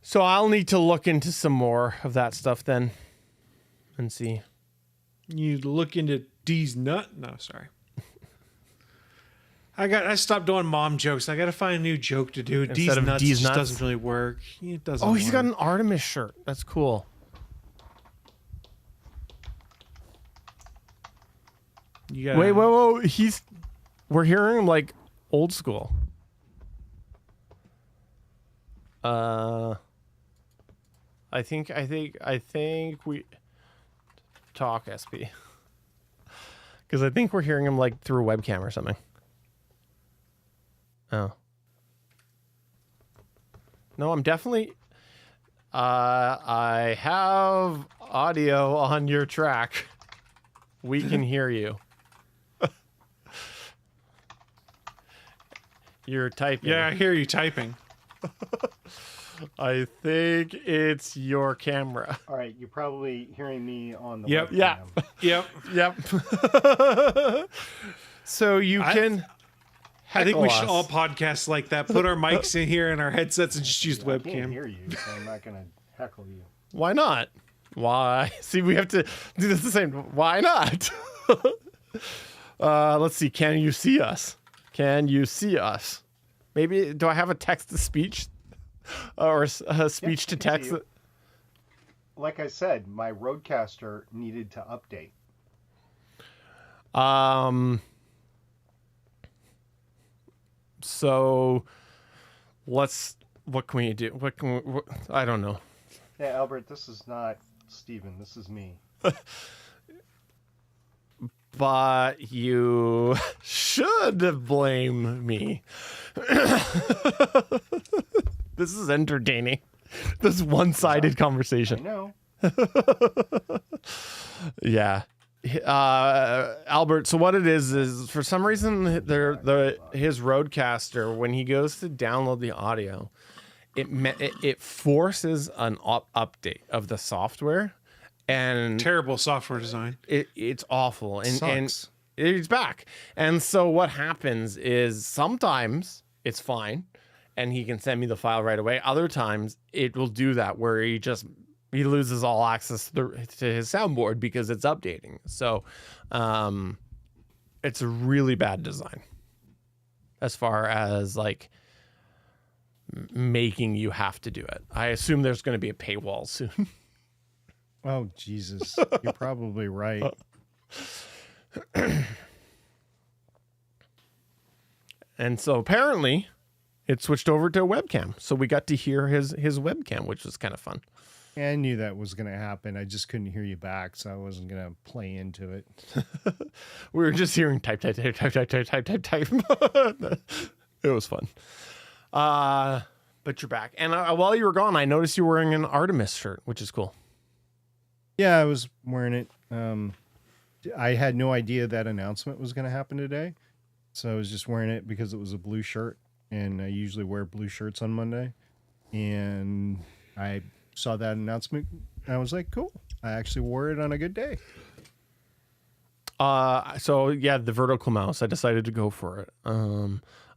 So I'll need to look into some more of that stuff then and see. You look into D's nut? No, sorry. I stopped doing mom jokes. I got to find a new joke to do. D's Instead of nuts D's just nuts? doesn't really work. It doesn't. Oh, he's got work. an Artemis shirt. That's cool. You gotta, Wait, whoa. We're hearing him like old school. I think we talk SP. Because I think we're hearing him like through a webcam or something. Oh. No, I'm definitely. I have audio on your track. We can hear you. You're typing. Yeah, I hear you typing. I think it's your camera. All right, you're probably hearing me on the Yep. webcam. Yep. Yep. So you can. I think we heckle should us. all podcast like that. Put our mics in here and our headsets and just use the I can't webcam. hear you, so I'm not gonna heckle you. Why not? Why? See, we have to do this the same. Why not? Let's see. Can you see us? Can you see us? Maybe, do I have a text to speech or a speech to I can see text? you. Like I said, my Roadcaster needed to update. So what can we do? I don't know. Hey, Albert, this is not Steven. This is me. But you should blame me. This is entertaining. This one-sided I conversation. know. Yeah. Albert, so what it is for some reason his Roadcaster, when he goes to download the audio, it forces an update of the software, and Terrible software design. it's awful, and Sucks. it's back. And so what happens is sometimes it's fine and he can send me the file right away. Other times it will do that where he loses all access to his soundboard because it's updating. So it's a really bad design as far as like making you have to do it. I assume there's going to be a paywall soon. Oh, Jesus. You're probably right. And so apparently it switched over to a webcam. So we got to hear his webcam, which was kind of fun. I knew that was going to happen. I just couldn't hear you back, so I wasn't going to play into it. We were just hearing type. It was fun. But you're back. And while you were gone, I noticed you were wearing an Artemis shirt, which is cool. Yeah, I was wearing it. I had no idea that announcement was going to happen today. So I was just wearing it because it was a blue shirt. And I usually wear blue shirts on Monday. And I saw that announcement. And I was like, cool. I actually wore it on a good day. So yeah, the vertical mouse. I decided to go for it.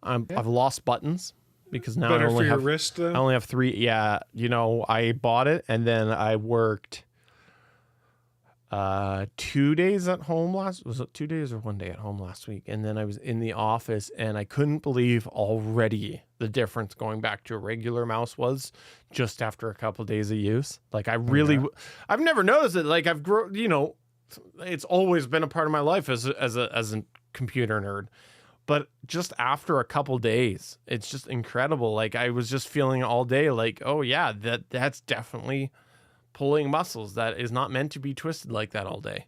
I've lost buttons because now Better I for only your have wrist, though. I only have 3. Yeah, I bought it and then I worked 2 days at home was it 2 days or 1 day at home last week, and then I was in the office and I couldn't believe already the difference going back to a regular mouse was just after a couple of days of use. Like I've never noticed it. Like I've grown, it's always been a part of my life as a computer nerd. But just after a couple days, it's just incredible. Like I was just feeling all day like, oh yeah, that's definitely pulling muscles that is not meant to be twisted like that all day.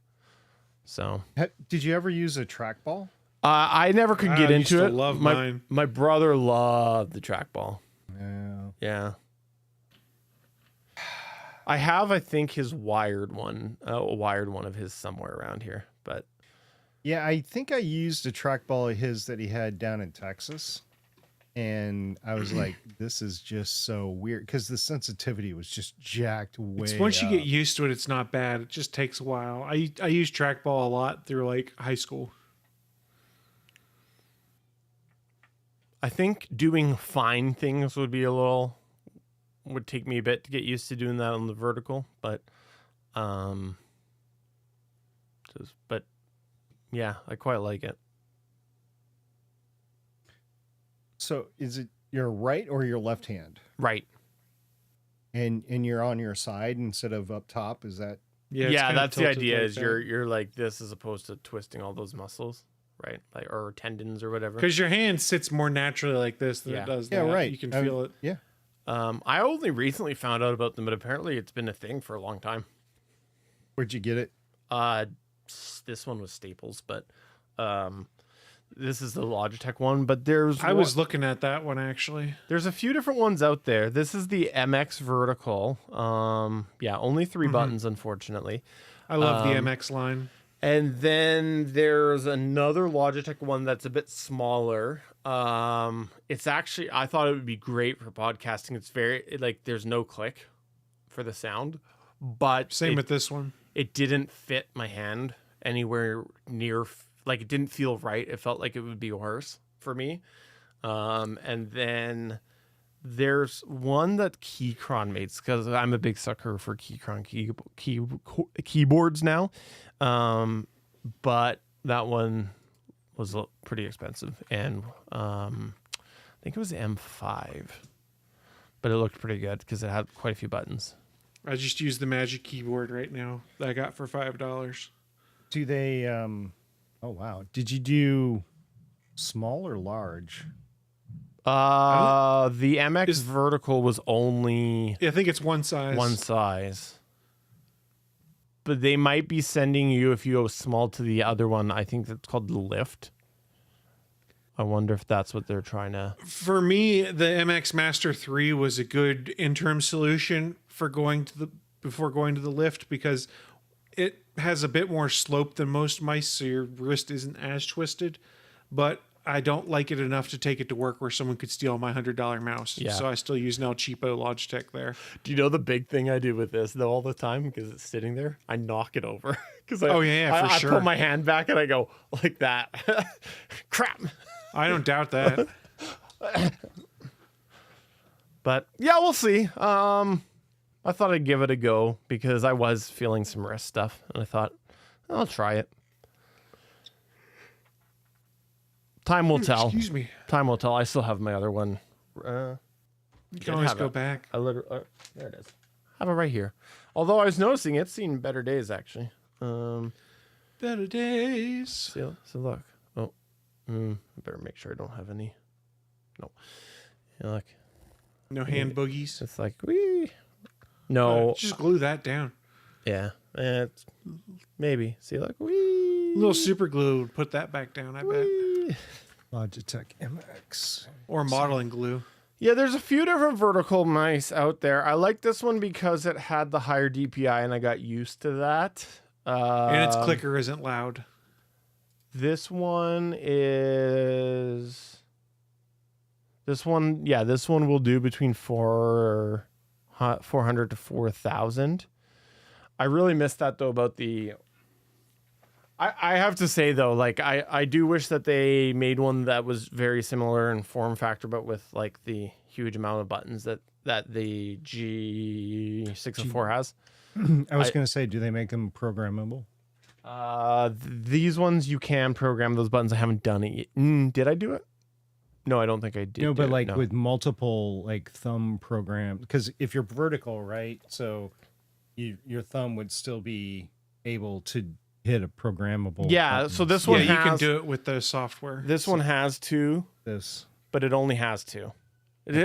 So Did you ever use a trackball? I never could I get used into to it. love mine. My brother loved the trackball. Yeah. Yeah. I have, I think, his wired one, a wired one of his somewhere around here. But Yeah, I think I used a trackball of his that he had down in Texas. And I was like, this is just so weird because the sensitivity was just jacked way It's once you up. get used to it, it's not bad. It just takes a while. I used trackball a lot through like high school. I think doing fine things would take me a bit to get used to doing that on the vertical, but yeah, I quite like it. So is it your right or your left hand? Right. And you're on your side instead of up top? Is that It's Yeah, kinda that's the tilted idea. like Is that. you're like this as opposed to twisting all those muscles, right? Like or tendons or whatever. Because your hand sits more naturally like this than Yeah. it does Yeah, that. right. You can feel it. Yeah. I only recently found out about them, but apparently it's been a thing for a long time. Where'd you get it? This one was Staples, but this is the Logitech one. But I was looking at that one actually. there's a few different ones out there. This is the MX Vertical. Yeah, only 3 buttons, unfortunately. I love the MX line. And then there's another Logitech one that's a bit smaller. It's actually, I thought it would be great for podcasting. It's there's no click for the sound, but Same with this one. it didn't fit my hand anywhere near, like it didn't feel right. It felt like it would be worse for me. And then there's one that Keychron makes because I'm a big sucker for Keychron keyboards now. But that one was pretty expensive, and I think it was the M5, but it looked pretty good because it had quite a few buttons. I just use the Magic Keyboard right now that I got for $5. Do they oh wow. Did you do small or large? The MX Vertical was only I think it's one size. one size. But they might be sending you, if you go small to the other one, I think that's called the Lift. I wonder if that's what they're trying to... For me, the MX Master 3 was a good interim solution for before going to the Lift because it has a bit more slope than most mice, so your wrist isn't as twisted. But I don't like it enough to take it to work where someone could steal my $100 mouse. Yeah. So I still use an El Cheapo Logitech there. Do you know the big thing I do with this, though, all the time? Because it's sitting there. I knock it over. Because for sure. I put my hand back and I go like that. Crap. I don't doubt that. But yeah, we'll see. I thought I'd give it a go because I was feeling some wrist stuff. And I thought, I'll try it. Time will tell. Excuse me. Time will tell. I still have my other one. You can always go back. There it is. I have it right here. Although I was noticing it's seen better days actually. Better days. So look. Oh, I better make sure I don't have any. No. Yeah, look. No hand boogies. It's like wee. No. Just glue that down. Yeah. It's maybe. See, look. Wee. A little super glue would put that back down, I bet. Logitech MX. Or modeling glue. Yeah, there's a few different vertical mice out there. I like this one because it had the higher DPI and I got used to that. And its clicker isn't loud. This one is... This one will do between 400 to 4,000. I really missed that though about the... I have to say though, like I do wish that they made one that was very similar in form factor, but with like the huge amount of buttons that the G604 has. I was going to say, do they make them programmable? These ones you can program those buttons. I haven't done it yet. Did I do it? No, I don't think I did. No, but do it, like no. with multiple like thumb programs, because if you're vertical, right? So your thumb would still be able to hit a programmable. Yeah, button. so this Yeah, one you has, can do it with the software. This one has two, This. but it only has two.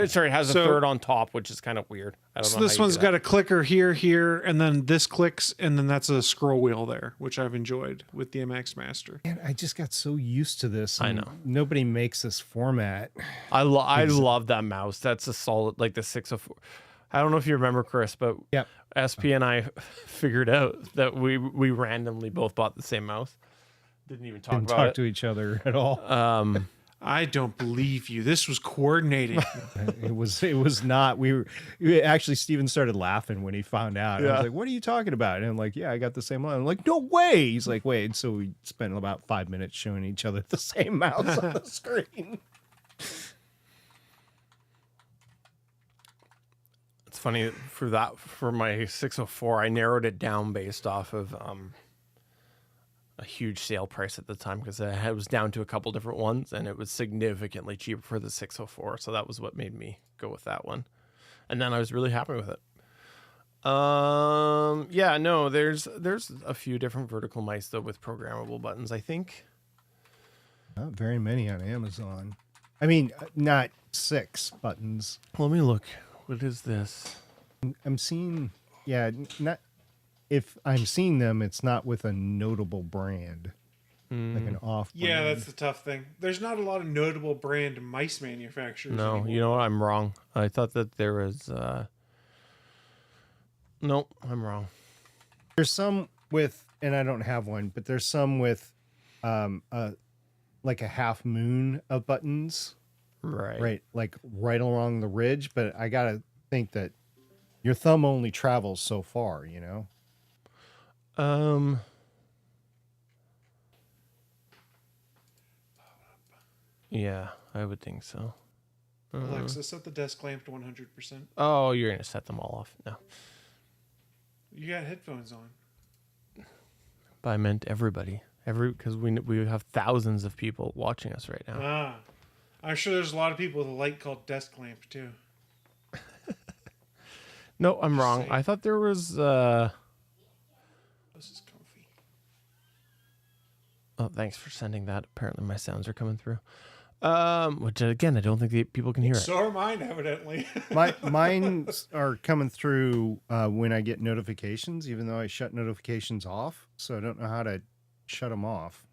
Sorry, it has a So- third on top, which is kind of weird. I don't So know. this one's got a clicker here, and then this clicks, and then that's a scroll wheel there, which I've enjoyed with the MX Master. And I just got so used to this. I and know. Nobody makes this format. I love that mouse. That's a solid, like the 604. I don't know if you remember, Chris, but Yep. SP and I figured out that we randomly both bought the same mouse. Didn't even talk Didn't about talk to each other at all. I don't believe you. This was coordinated. It was not. Actually, Steven started laughing when he found out. I Yeah. was like, "What are you talking about?" And I'm like, "Yeah, I got the same one." I'm like, "No way!" He's like, "Wait." And so we spent about 5 minutes showing each other the same mouse on the screen. It's funny for my 604, I narrowed it down based off of a huge sale price at the time because it was down to a couple different ones and it was significantly cheaper for the 604. So that was what made me go with that one. And then I was really happy with it. Yeah, no, there's a few different vertical mice though with programmable buttons, I think. Not very many on Amazon. I mean, not 6 buttons. Let me look. What is this? I'm seeing, yeah, not. If I'm seeing them, it's not with a notable brand, like an off. Yeah, brand. that's the tough thing. There's not a lot of notable brand mice manufacturers. No, anymore. you know what? I'm wrong. I thought that there was. Nope, I'm wrong. There's some with, and I don't have one, but there's some with, like a half moon of buttons, Right. like right along the ridge. But I gotta think that your thumb only travels so far, you know. Yeah, I would think so. Alexa, set the desk lamp to 100%. Oh, you're gonna set them all off. No, You got headphones on. but I meant everybody. Because we have thousands of people watching us right now. Ah, I'm sure there's a lot of people with a light called desk lamp too. No, I'm wrong. Same. I thought there was. This is comfy. Oh, thanks for sending that. Apparently, my sounds are coming through. Which again, I don't think people can hear it. So are mine, evidently. Mine are coming through when I get notifications, even though I shut notifications off. So I don't know how to shut them off.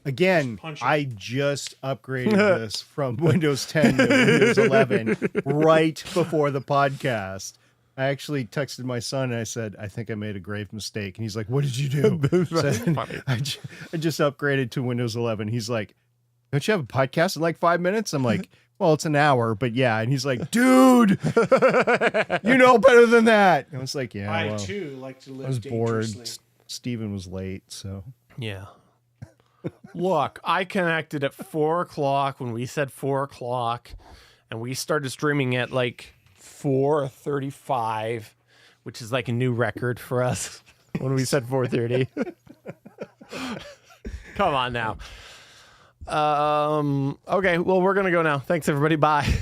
Again, punch it. I just upgraded this from Windows 10 to Windows 11 right before the podcast. I actually texted my son and I said, I think I made a grave mistake. And he's like, what did you do? Said, I just upgraded to Windows 11. He's like, don't you have a podcast in like 5 minutes? I'm like, well, it's an hour, but yeah. And he's like, dude, you know better than that. And I was like, yeah, I well, too like to live I was bored. dangerously. Steven was late, so. Yeah. Look, I connected at 4 o'clock when we said 4 o'clock, and we started streaming at like 4:35, which is like a new record for us when we said 4:30. Come on now. Okay, well, we're gonna go now. Thanks, everybody. Bye.